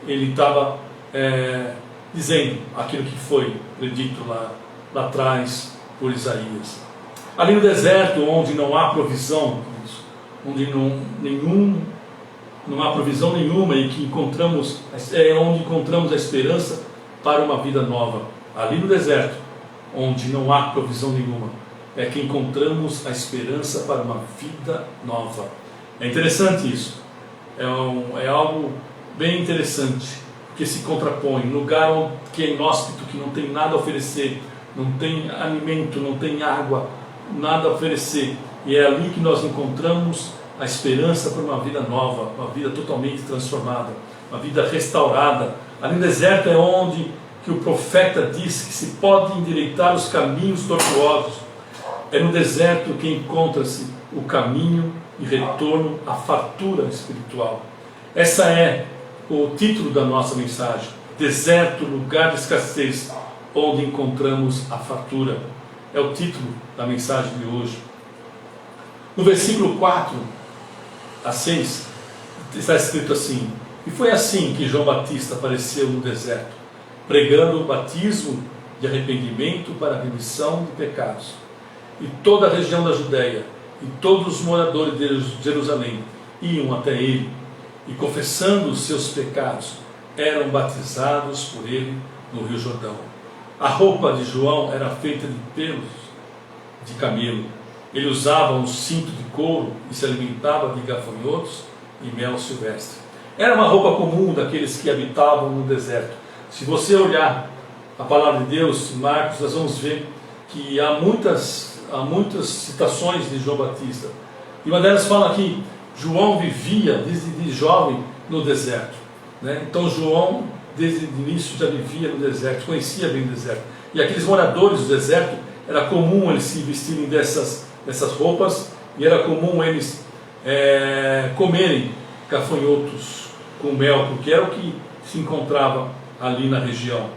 ele estava dizendo aquilo que foi predito lá atrás por Isaías. Ali no deserto, onde não há provisão, onde não há provisão nenhuma, e que encontramos, onde encontramos a esperança para uma vida nova. Ali no deserto, onde não há provisão nenhuma, é que encontramos a esperança para uma vida nova. É interessante isso. É algo bem interessante, que se contrapõe. Um lugar que é inóspito, que não tem nada a oferecer, não tem alimento, não tem água, nada a oferecer. E é ali que nós encontramos a esperança para uma vida nova, uma vida totalmente transformada, uma vida restaurada. Ali no deserto é onde que o profeta diz que se pode endireitar os caminhos tortuosos. É no deserto que encontra-se o caminho e retorno à fartura espiritual. Essa é o título da nossa mensagem: deserto, lugar de escassez, onde encontramos a fartura. É o título da mensagem de hoje. No versículo 4 a 6 está escrito assim: e foi assim que João Batista apareceu no deserto, pregando o batismo de arrependimento para a remissão de pecados. E toda a região da Judéia e todos os moradores de Jerusalém iam até ele, e confessando os seus pecados, eram batizados por ele no Rio Jordão. A roupa de João era feita de pelos de camelo. Ele usava um cinto de couro e se alimentava de gafanhotos e mel silvestre. Era uma roupa comum daqueles que habitavam no deserto. Se você olhar a palavra de Deus, em Marcos, nós vamos ver que há muitas citações de João Batista. E uma delas fala que João vivia desde jovem no deserto, né? Então João, desde o início, já vivia no deserto, conhecia bem o deserto. E aqueles moradores do deserto, era comum eles se vestirem dessas roupas, e era comum eles comerem gafanhotos com mel, porque era o que se encontrava ali na região.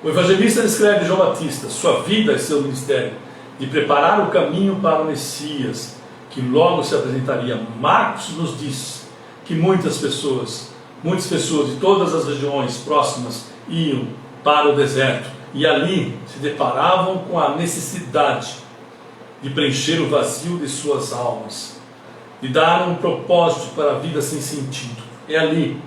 O evangelista descreve João Batista, sua vida e seu ministério, de preparar o caminho para o Messias, que logo se apresentaria. Marcos nos diz que muitas pessoas de todas as regiões próximas iam para o deserto, e ali se deparavam com a necessidade de preencher o vazio de suas almas, de dar um propósito para a vida sem sentido. É ali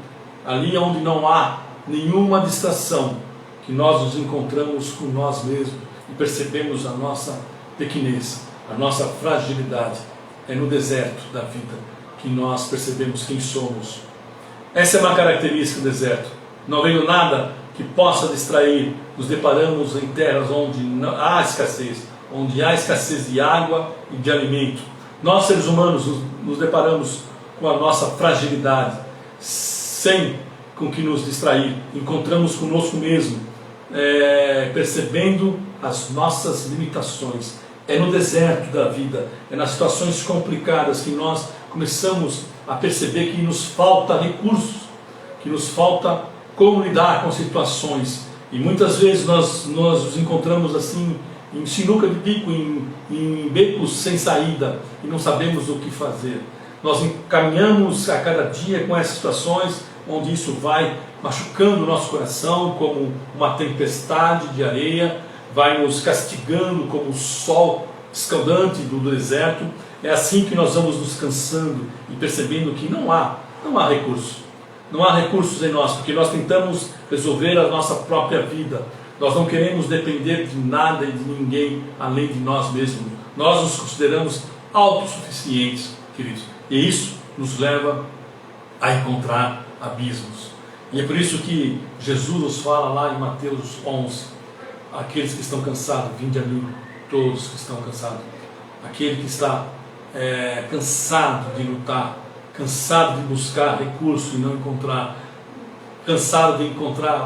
onde não há nenhuma distração, que nós nos encontramos com nós mesmos e percebemos a nossa pequenez, a nossa fragilidade. É no deserto da vida que nós percebemos quem somos. Essa é uma característica do deserto. Não havendo nada que possa distrair, nos deparamos em terras onde há escassez, onde há escassez de água e de alimento. Nós, seres humanos, nos deparamos com a nossa fragilidade, sem com que nos distrair. Encontramos conosco mesmo, percebendo as nossas limitações. É no deserto da vida, é nas situações complicadas que nós começamos a perceber que nos falta recursos, que nos falta como lidar com situações. E muitas vezes nós nos encontramos assim, em sinuca de bico, em becos sem saída, e não sabemos o que fazer. Nós caminhamos a cada dia com essas situações, onde isso vai machucando o nosso coração como uma tempestade de areia, vai nos castigando como o sol escaldante do deserto. É assim que nós vamos nos cansando e percebendo que não há recurso. Não há recursos em nós, porque nós tentamos resolver a nossa própria vida. Nós não queremos depender de nada e de ninguém além de nós mesmos. Nós nos consideramos autossuficientes, queridos. E isso nos leva a encontrar abismos. E é por isso que Jesus nos fala lá em Mateus 11: aqueles que estão cansados, vinde a mim, todos que estão cansados. Aquele que está cansado de lutar, cansado de buscar recursos e não encontrar, cansado de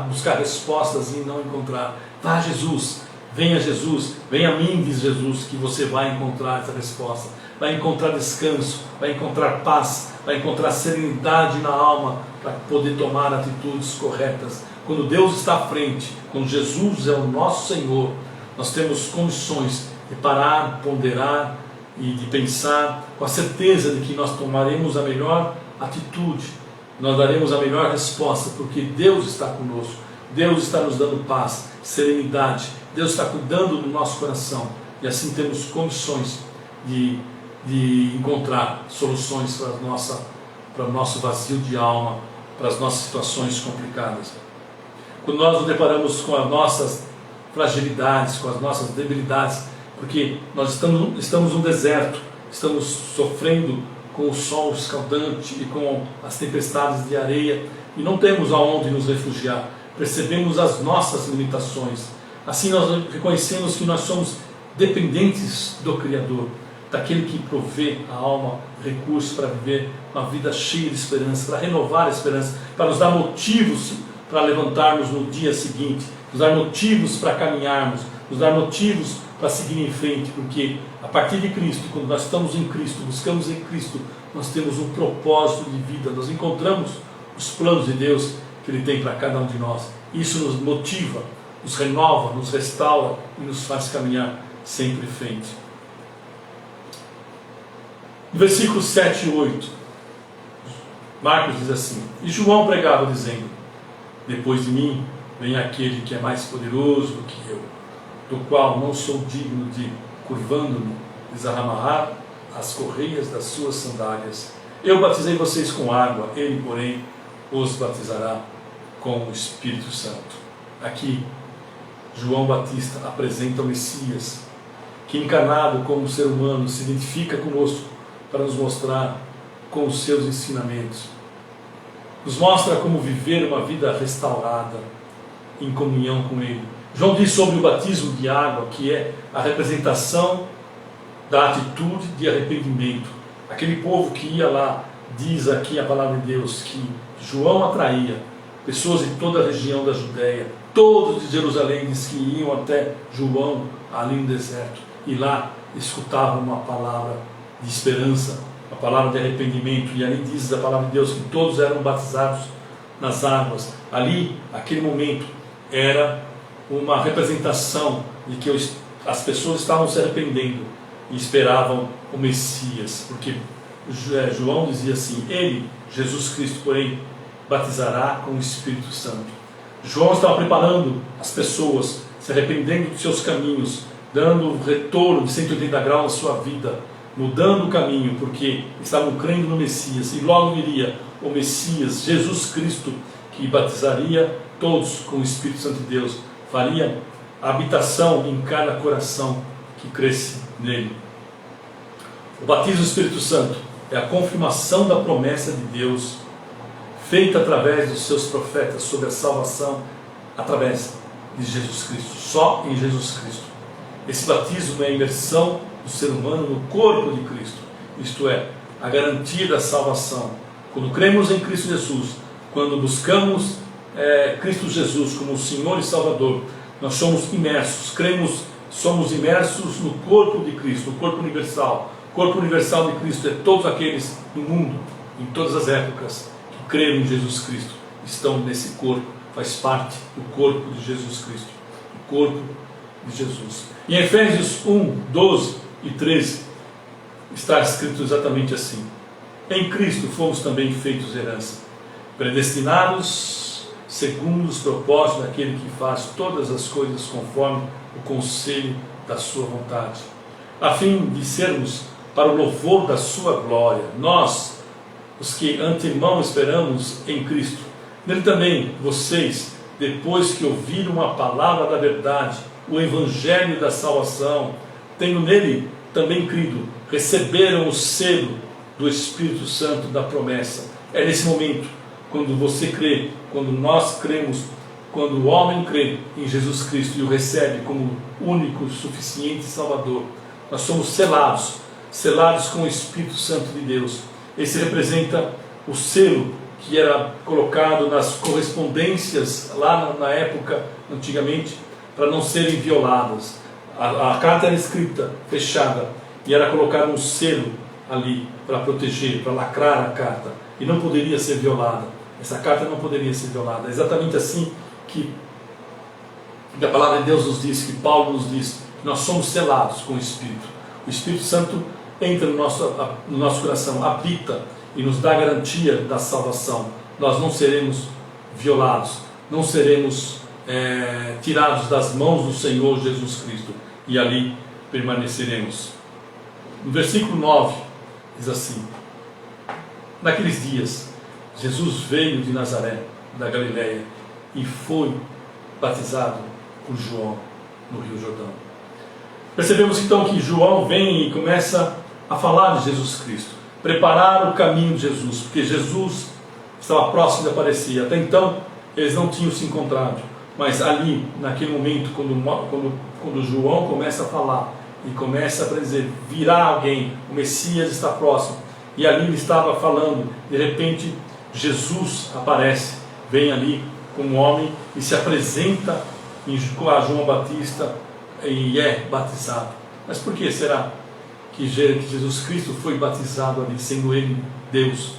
buscar respostas e não encontrar. Vá a Jesus, venha a mim, diz Jesus, que você vai encontrar essa resposta, vai encontrar descanso, vai encontrar paz, vai encontrar serenidade na alma para poder tomar atitudes corretas. Quando Deus está à frente, quando Jesus é o nosso Senhor, nós temos condições de parar, ponderar e de pensar com a certeza de que nós tomaremos a melhor atitude, nós daremos a melhor resposta, porque Deus está conosco, Deus está nos dando paz, serenidade, Deus está cuidando do nosso coração, e assim temos condições de encontrar soluções para o nosso vazio de alma, para as nossas situações complicadas. Quando nós nos deparamos com as nossas fragilidades, com as nossas debilidades, porque nós estamos no deserto, estamos sofrendo com o sol escaldante e com as tempestades de areia, e não temos aonde nos refugiar, percebemos as nossas limitações. Assim nós reconhecemos que nós somos dependentes do Criador, daquele que provê a alma recursos para viver uma vida cheia de esperança, para renovar a esperança, para nos dar motivos para levantarmos no dia seguinte, nos dar motivos para caminharmos, nos dar motivos para seguir em frente, porque a partir de Cristo, quando nós estamos em Cristo, buscamos em Cristo, nós temos um propósito de vida, nós encontramos os planos de Deus que Ele tem para cada um de nós. Isso nos motiva, nos renova, nos restaura e nos faz caminhar sempre em frente. No versículos 7 e 8, Marcos diz assim: e João pregava dizendo: depois de mim vem aquele que é mais poderoso do que eu, do qual não sou digno de, curvando-me, desamarrar as correias das suas sandálias. Eu batizei vocês com água, ele, porém, os batizará com o Espírito Santo. Aqui, João Batista apresenta o Messias, que encarnado como ser humano se identifica conosco para nos mostrar com os seus ensinamentos. Nos mostra como viver uma vida restaurada em comunhão com Ele. João diz sobre o batismo de água, que é a representação da atitude de arrependimento. Aquele povo que ia lá, diz aqui a palavra de Deus, que João atraía pessoas de toda a região da Judéia, todos de Jerusalém, diz que iam até João ali no deserto, e lá escutavam uma palavra de esperança, uma palavra de arrependimento, e ali diz a palavra de Deus que todos eram batizados nas águas. Ali, aquele momento, era uma representação de que as pessoas estavam se arrependendo e esperavam o Messias, porque João dizia assim: ele, Jesus Cristo, porém, batizará com o Espírito Santo. João estava preparando as pessoas, se arrependendo dos seus caminhos, dando um retorno de 180 graus na sua vida, mudando o caminho, porque estavam crendo no Messias, e logo viria o Messias, Jesus Cristo, que batizaria todos com o Espírito Santo de Deus, faria a habitação em cada coração que cresce nele. O batismo do Espírito Santo é a confirmação da promessa de Deus, feita através dos seus profetas sobre a salvação através de Jesus Cristo, só em Jesus Cristo. Esse batismo é a imersão do ser humano no corpo de Cristo, isto é, a garantia da salvação. Quando cremos em Cristo Jesus, quando buscamos Cristo Jesus como o Senhor e Salvador, nós somos imersos, somos imersos no corpo de Cristo, no corpo universal. O corpo universal de Cristo é todos aqueles no mundo, em todas as épocas, que creram em Jesus Cristo, estão nesse corpo, faz parte do corpo de Jesus Cristo, o corpo de Jesus. Em Efésios 1, 12 e 13, está escrito exatamente assim: em Cristo fomos também feitos herança, predestinados segundo os propósitos daquele que faz todas as coisas conforme o conselho da sua vontade, a fim de sermos para o louvor da sua glória, nós, os que antemão esperamos em Cristo. Nele também vocês, depois que ouviram a palavra da verdade, o evangelho da salvação, tendo nele também crido, receberam o selo do Espírito Santo da promessa. É nesse momento, quando você crê, quando nós cremos, quando o homem crê em Jesus Cristo e o recebe como único, suficiente Salvador, nós somos selados com o Espírito Santo de Deus. Esse representa o selo que era colocado nas correspondências lá na época, antigamente, para não serem violadas. A carta era escrita, fechada, e era colocado um selo ali para proteger, para lacrar a carta, e não poderia ser violada. Essa carta não poderia ser violada. É exatamente assim que a palavra de Deus nos diz, que Paulo nos diz, que nós somos selados com o Espírito. O Espírito Santo entra no nosso coração, habita e nos dá a garantia da salvação. Nós não seremos violados, não seremos tirados das mãos do Senhor Jesus Cristo, e ali permaneceremos. No versículo 9 diz assim: naqueles dias Jesus veio de Nazaré, da Galileia, e foi batizado por João no Rio Jordão. Percebemos então que João vem e começa a falar de Jesus Cristo, preparar o caminho de Jesus, porque Jesus estava próximo de aparecer. Até então eles não tinham se encontrado, mas ali, naquele momento, quando João começa a falar e começa a dizer, virá alguém, o Messias está próximo, e ali ele estava falando, de repente Jesus aparece, vem ali como homem e se apresenta a João Batista e é batizado. Mas por que será que Jesus Cristo foi batizado ali, sendo ele Deus?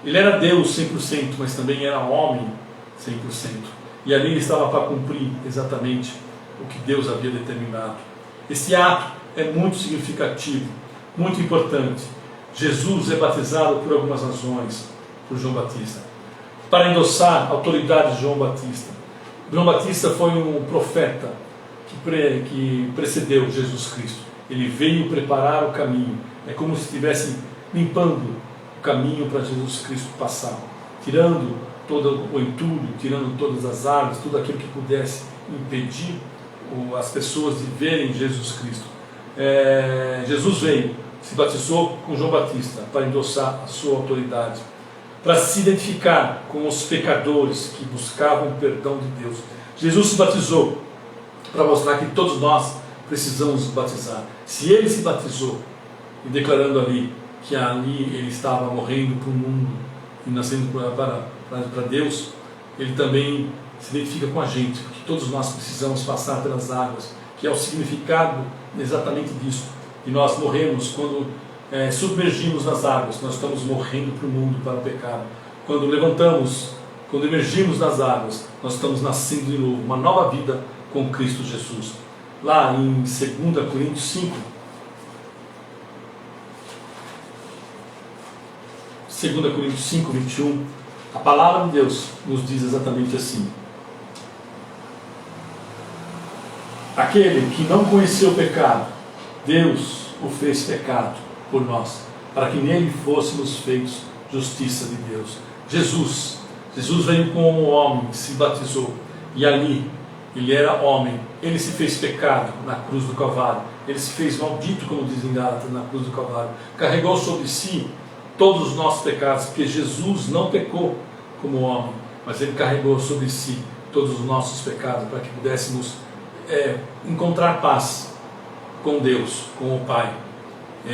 Ele era Deus 100%, mas também era homem 100%. E ali ele estava para cumprir exatamente o que Deus havia determinado. Esse ato é muito significativo, muito importante. Jesus é batizado por algumas razões, por João Batista, para endossar a autoridade de João Batista. João Batista foi um profeta que precedeu Jesus Cristo. Ele veio preparar o caminho. É como se estivesse limpando o caminho para Jesus Cristo passar, tirando todo o entulho, tirando todas as árvores, tudo aquilo que pudesse impedir as pessoas de verem Jesus Cristo. Jesus veio, se batizou com João Batista para endossar a sua autoridade, para se identificar com os pecadores que buscavam o perdão de Deus. Jesus se batizou para mostrar que todos nós precisamos nos batizar. Se ele se batizou, e declarando ali que ali ele estava morrendo para o mundo e nascendo para Deus, ele também se identifica com a gente, porque todos nós precisamos passar pelas águas, que é o significado exatamente disso. E nós morremos quando submergimos nas águas, nós estamos morrendo para o mundo, para o pecado. Quando emergimos nas águas, nós estamos nascendo de novo, uma nova vida com Cristo Jesus. Lá em 2 Coríntios 5, 2 Coríntios 5, 21, a palavra de Deus nos diz exatamente assim: aquele que não conheceu o pecado, Deus o fez pecado por nós, para que nele fôssemos feitos justiça de Deus. Jesus veio como homem, se batizou, e ali ele era homem, ele se fez pecado na cruz do Calvário, ele se fez maldito, como dizem Gálatas, na cruz do Calvário, carregou sobre si todos os nossos pecados, porque Jesus não pecou como homem, mas ele carregou sobre si todos os nossos pecados, para que pudéssemos encontrar paz com Deus, com o Pai.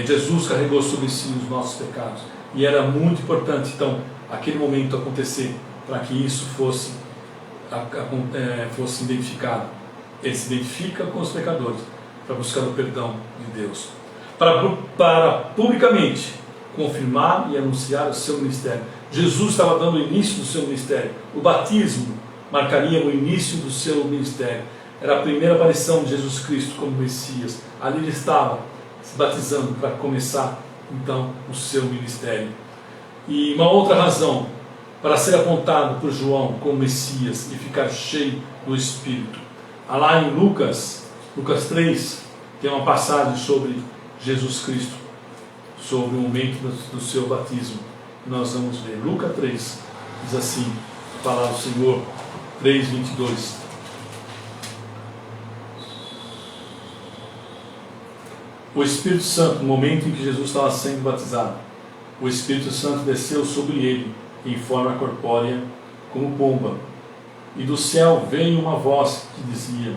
Jesus carregou sobre si os nossos pecados. E era muito importante, então, aquele momento acontecer para que isso fosse identificado. Ele se identifica com os pecadores para buscar o perdão de Deus. Para publicamente confirmar e anunciar o seu ministério. Jesus estava dando o início do seu ministério. O batismo marcaria o início do seu ministério. Era a primeira aparição de Jesus Cristo como Messias. Ali ele estava se batizando para começar então o seu ministério. E uma outra razão para ser apontado por João como Messias e ficar cheio do Espírito. Lá em Lucas 3, tem uma passagem sobre Jesus Cristo, sobre o momento do seu batismo. Nós vamos ver. Lucas 3 diz assim, a palavra do Senhor, 3:22. O Espírito Santo, no momento em que Jesus estava sendo batizado, o Espírito Santo desceu sobre ele em forma corpórea como pomba. E do céu veio uma voz que dizia: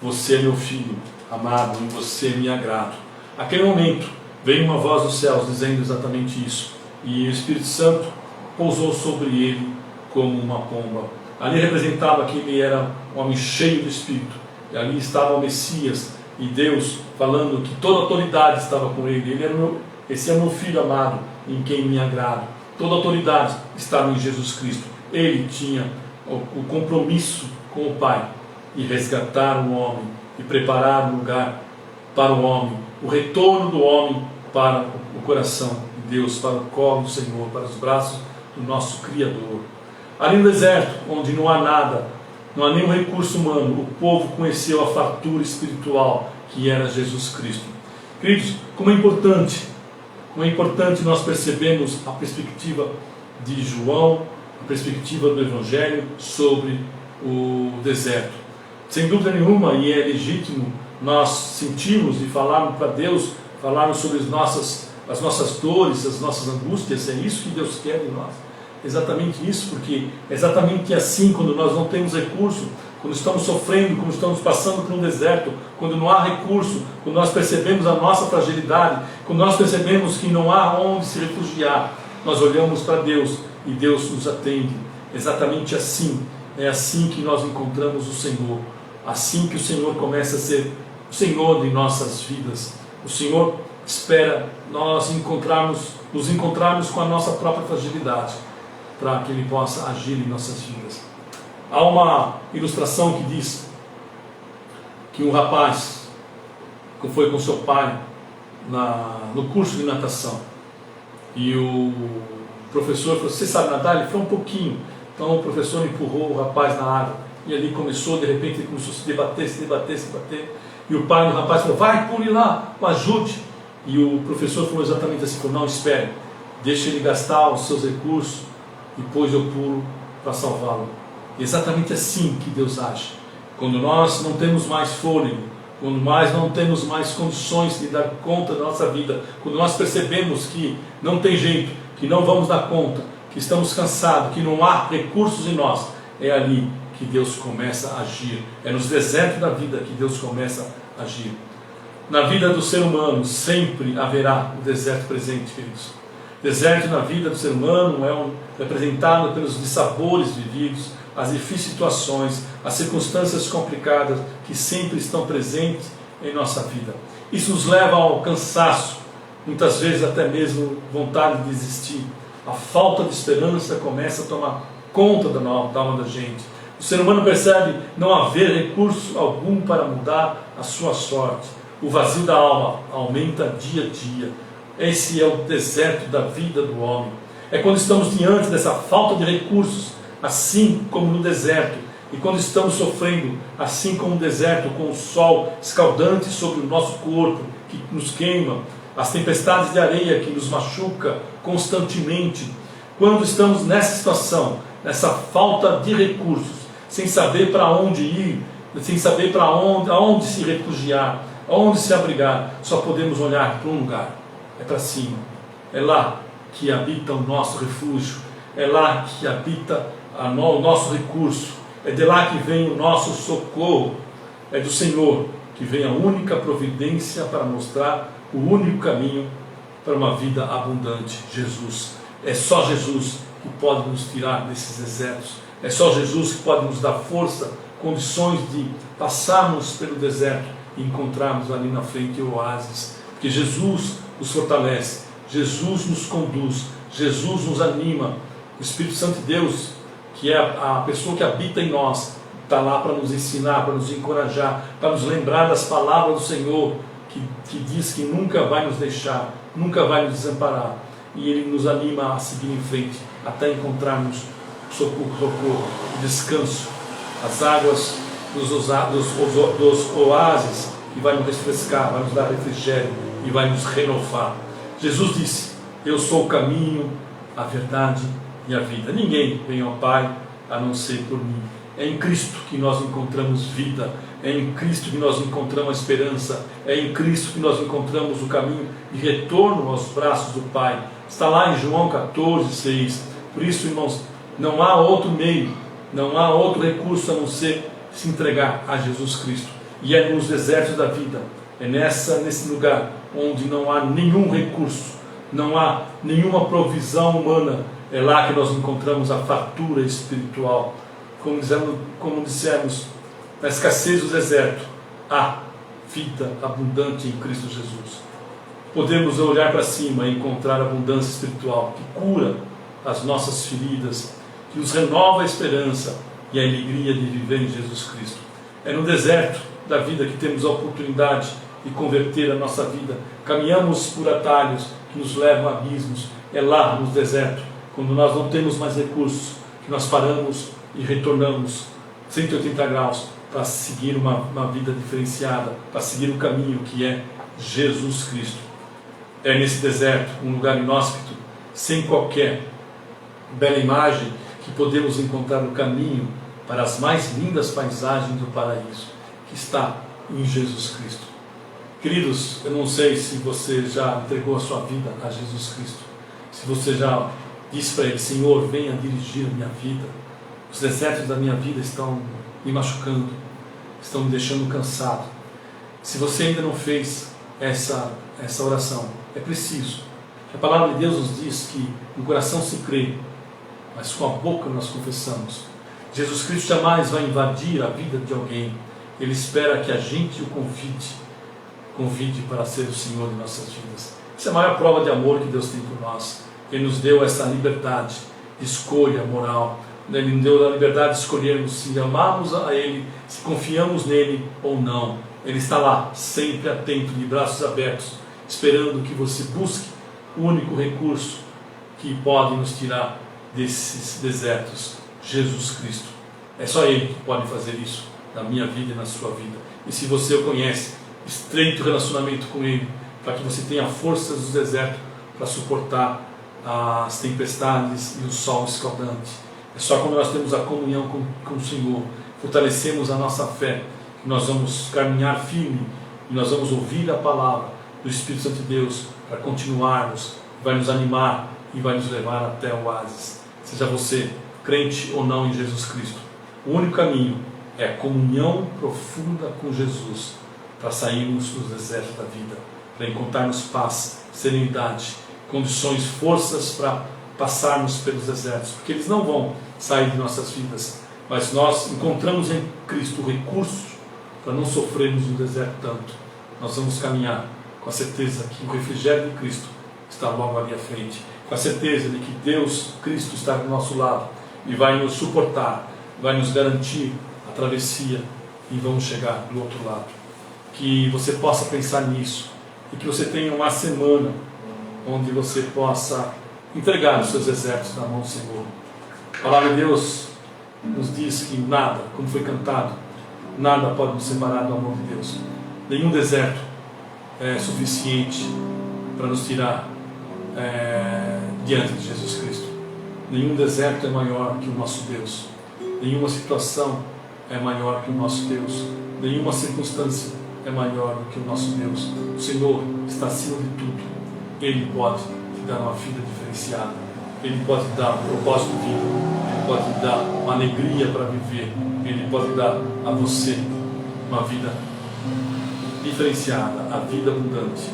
você é meu filho amado, em você me agrado. Naquele momento veio uma voz dos céus dizendo exatamente isso. E o Espírito Santo pousou sobre ele como uma pomba. Ali representava que ele era um homem cheio do Espírito. E ali estava o Messias e Deus falando que toda autoridade estava com ele. Esse é o meu filho amado, em quem me agrado. Toda autoridade estava em Jesus Cristo. Ele tinha o compromisso com o Pai e resgatar o homem e preparar um lugar para o homem, o retorno do homem para o coração de Deus, para o colo do Senhor, para os braços do nosso Criador. Ali no deserto, onde não há nada, não há nenhum recurso humano, o povo conheceu a fartura espiritual que era Jesus Cristo. Queridos, como é importante nós percebemos a perspectiva de João, a perspectiva do Evangelho sobre o deserto. Sem dúvida nenhuma, e é legítimo nós sentirmos e falarmos para Deus, falarmos sobre as nossas dores, as nossas angústias. É isso que Deus quer de nós. Exatamente isso, porque é exatamente assim, quando nós não temos recurso, quando estamos sofrendo, quando estamos passando por um deserto, quando não há recurso, quando nós percebemos a nossa fragilidade, quando nós percebemos que não há onde se refugiar, nós olhamos para Deus e Deus nos atende. Exatamente assim, é assim que nós encontramos o Senhor, assim que o Senhor começa a ser o Senhor de nossas vidas. O Senhor espera nós nos encontrarmos com a nossa própria fragilidade, para que Ele possa agir em nossas vidas. Há uma ilustração que diz que um rapaz que foi com seu pai no curso de natação, e o professor falou: você sabe nadar? Ele falou: um pouquinho. Então o professor empurrou o rapaz na água, e ali de repente ele começou a se debater, e o pai do rapaz falou: vai, pule lá, ajude. E o professor falou exatamente assim: falou, não, espere, deixe ele gastar os seus recursos, depois eu pulo para salvá-lo. Exatamente assim que Deus age. Quando nós não temos mais fôlego, quando nós não temos mais condições de dar conta da nossa vida, quando nós percebemos que não tem jeito, que não vamos dar conta, que estamos cansados, que não há recursos em nós, é ali que Deus começa a agir. É nos desertos da vida que Deus começa a agir. Na vida do ser humano sempre haverá o deserto presente, queridos. Deserto na vida do ser humano é representado pelos dissabores vividos, as difíceis situações, as circunstâncias complicadas que sempre estão presentes em nossa vida. Isso nos leva ao cansaço, muitas vezes até mesmo vontade de desistir. A falta de esperança começa a tomar conta da alma da gente. O ser humano percebe não haver recurso algum para mudar a sua sorte. O vazio da alma aumenta dia a dia. Esse é o deserto da vida do homem. É quando estamos diante dessa falta de recursos, assim como no deserto, e quando estamos sofrendo, assim como no deserto, com o sol escaldante sobre o nosso corpo, que nos queima, as tempestades de areia que nos machuca constantemente, quando estamos nessa situação, nessa falta de recursos, sem saber para onde ir, sem saber para aonde se refugiar, aonde se abrigar, só podemos olhar para um lugar, é para cima. É lá que habita o nosso refúgio, é lá que habita o nosso recurso, é de lá que vem o nosso socorro. É do Senhor que vem a única providência para mostrar o único caminho para uma vida abundante: Jesus. É só Jesus que pode nos tirar desses desertos. É só Jesus que pode nos dar força, condições de passarmos pelo deserto e encontrarmos ali na frente o oásis. Porque Jesus nos fortalece, Jesus nos conduz, Jesus nos anima. O Espírito Santo de Deus, que é a pessoa que habita em nós, está lá para nos ensinar, para nos encorajar, para nos lembrar das palavras do Senhor, que diz que nunca vai nos deixar, nunca vai nos desamparar. E Ele nos anima a seguir em frente, até encontrarmos socorro, descanso, as águas dos oásis, que vai nos refrescar, vai nos dar refrigério e vai nos renovar. Jesus disse: eu sou o caminho, a verdade e a vida. Ninguém vem ao Pai a não ser por mim. É em Cristo que nós encontramos vida, é em Cristo que nós encontramos a esperança, é em Cristo que nós encontramos o caminho de retorno aos braços do Pai. Está lá em João 14:6. Por isso, irmãos, não há outro meio, não há outro recurso a não ser se entregar a Jesus Cristo. E é nos desertos da vida, é nesse lugar onde não há nenhum recurso, não há nenhuma provisão humana, é lá que nós encontramos a fartura espiritual. Como dissemos, na escassez do deserto, há vida abundante em Cristo Jesus. Podemos olhar para cima e encontrar abundância espiritual que cura as nossas feridas, que nos renova a esperança e a alegria de viver em Jesus Cristo. É no deserto da vida que temos a oportunidade de converter a nossa vida. Caminhamos por atalhos que nos levam a abismos. É lá no deserto, quando nós não temos mais recursos, que nós paramos e retornamos 180 graus para seguir uma vida diferenciada, para seguir o caminho que é Jesus Cristo. É nesse deserto, um lugar inóspito, sem qualquer bela imagem, que podemos encontrar o caminho para as mais lindas paisagens do paraíso, que está em Jesus Cristo. Queridos, eu não sei se você já entregou a sua vida a Jesus Cristo, se você já disse para Ele: Senhor, venha dirigir a minha vida. Os desertos da minha vida estão me machucando, estão me deixando cansado. Se você ainda não fez essa oração, é preciso. A palavra de Deus nos diz que no coração se crê, mas com a boca nós confessamos. Jesus Cristo jamais vai invadir a vida de alguém. Ele espera que a gente o convide para ser o Senhor de nossas vidas. Essa é a maior prova de amor que Deus tem por nós. Ele nos deu essa liberdade de escolha moral. Ele nos deu a liberdade de escolhermos se amamos a Ele, se confiamos nele ou não. Ele está lá, sempre atento, de braços abertos, esperando que você busque o único recurso que pode nos tirar desses desertos: Jesus Cristo. É só Ele que pode fazer isso na minha vida e na sua vida. E se você o conhece, estreite o relacionamento com Ele, para que você tenha forças do deserto para suportar as tempestades e o sol escaldante. É só quando nós temos a comunhão com o Senhor, fortalecemos a nossa fé, que nós vamos caminhar firme e nós vamos ouvir a palavra do Espírito Santo de Deus para continuarmos, vai nos animar e vai nos levar até o oásis. Seja você crente ou não em Jesus Cristo, o único caminho é a comunhão profunda com Jesus, para sairmos dos desertos da vida, para encontrarmos paz, serenidade, condições, forças para passarmos pelos desertos, porque eles não vão sair de nossas vidas, mas nós encontramos em Cristo recursos para não sofrermos no deserto tanto. Nós vamos caminhar com a certeza que o refrigério de Cristo está logo ali à frente, com a certeza de que Deus, Cristo, está do nosso lado e vai nos suportar, vai nos garantir a travessia e vamos chegar do outro lado. Que você possa pensar nisso e que você tenha uma semana onde você possa entregar os seus desertos na mão do Senhor. A palavra de Deus nos diz que nada, como foi cantado, nada pode nos separar do amor de Deus. Nenhum deserto é suficiente para nos tirar diante de Jesus Cristo. Nenhum deserto é maior que o nosso Deus. Nenhuma situação é maior que o nosso Deus. Nenhuma circunstância é maior do que o nosso Deus. O Senhor está acima de tudo. Ele pode te dar uma vida diferenciada. Ele pode te dar um propósito de vida. Ele pode te dar uma alegria para viver. Ele pode dar a você uma vida diferenciada, a vida abundante.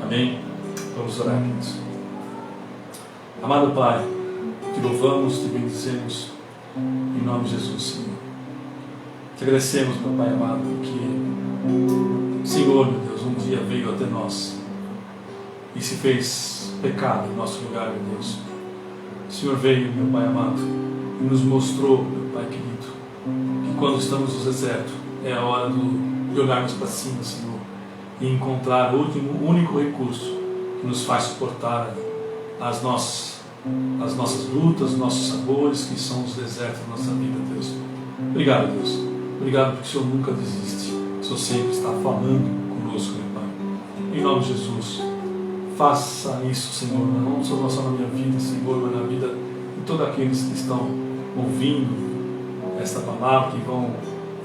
Amém? Vamos orar, queridos. Amado Pai, te louvamos, te bendizemos, em nome de Jesus, Senhor. Te agradecemos, meu Pai amado, porque, Senhor, meu Deus, um dia veio até nós e se fez pecado em nosso lugar, meu Deus. O Senhor veio, meu Pai amado, e nos mostrou, meu Pai querido, que quando estamos no deserto, é a hora de olharmos para cima, Senhor, e encontrar o único recurso que nos faz suportar as nossas lutas, os nossos sabores, que são os desertos da nossa vida, Deus. Obrigado, Deus. Obrigado porque o Senhor nunca desiste. O Senhor sempre está falando conosco, meu Pai. Em nome de Jesus, faça isso, Senhor, não só na minha vida, Senhor, mas na vida de todos aqueles que estão ouvindo esta palavra, que vão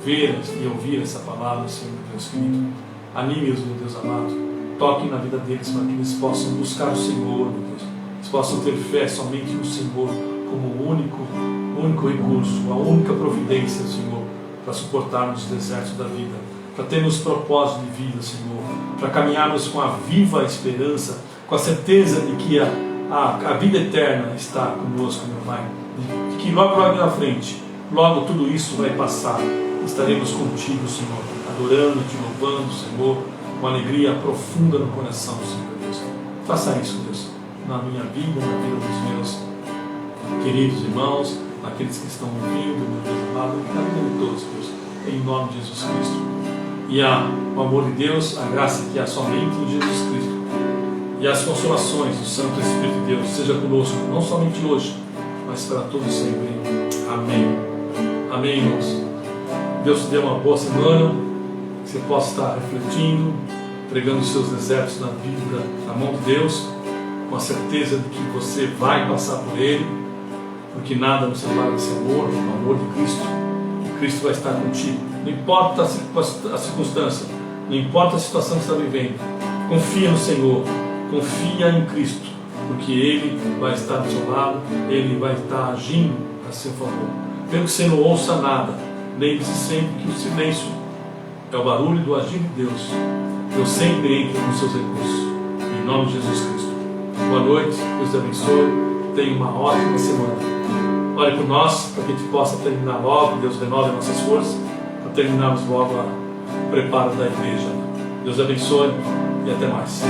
ver e ouvir essa palavra, Senhor, meu Deus querido. Anime-os, meu Deus amado. Toque na vida deles para que eles possam buscar o Senhor, meu Deus. Eles possam ter fé somente no Senhor como o único recurso, a única providência, Senhor, para suportarmos os desertos da vida, para termos propósito de vida, Senhor, para caminharmos com a viva esperança, com a certeza de que a vida eterna está conosco, meu Pai, de que logo na frente, logo tudo isso vai passar, estaremos contigo, Senhor, adorando, te louvando, Senhor, com alegria profunda no coração, Senhor Deus. Faça isso, Deus, na minha vida, na vida dos meus queridos irmãos, naqueles que estão ouvindo, meu Deus amado, na vida de todos, Deus, em nome de Jesus Cristo. E o amor de Deus, a graça que há somente em Jesus Cristo, e as consolações do Santo Espírito de Deus, seja conosco, não somente hoje, mas para todos sempre. Amém. Amém, irmãos. Deus te dê uma boa semana, que você possa estar refletindo, pregando os seus desertos na vida, na mão de Deus, com a certeza de que você vai passar por ele, porque nada nos separa desse amor, o amor de Cristo. E Cristo vai estar contigo. Não importa a circunstância, não importa a situação que você está vivendo, confia no Senhor, confia em Cristo, porque Ele vai estar do seu lado, Ele vai estar agindo a seu favor. Mesmo que você não ouça nada, lembre-se sempre que o silêncio é o barulho do agir de Deus. Deus sempre entra nos seus recursos. Em nome de Jesus Cristo. Boa noite, Deus te abençoe, tenha uma ótima semana. Ore por nós, para que a gente possa terminar logo, Deus renove nossas forças, para terminarmos logo o preparo da igreja. Deus abençoe e até mais.